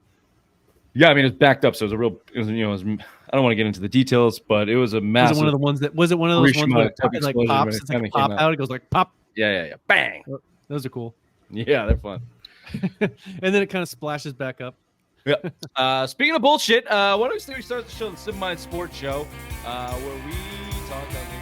Yeah, I mean it was backed up, so it was a real. I don't want to get into the details, but it was a massive. Was it one of the ones that? Was it one of those ones where it like pops? It's like a pop out. It goes like pop. Yeah. Bang. Those are cool. Yeah, they're fun. And then it kind of splashes back up. Yeah. Speaking of bullshit, why don't we start the show, the Simple Mind Sports Show, where we talk on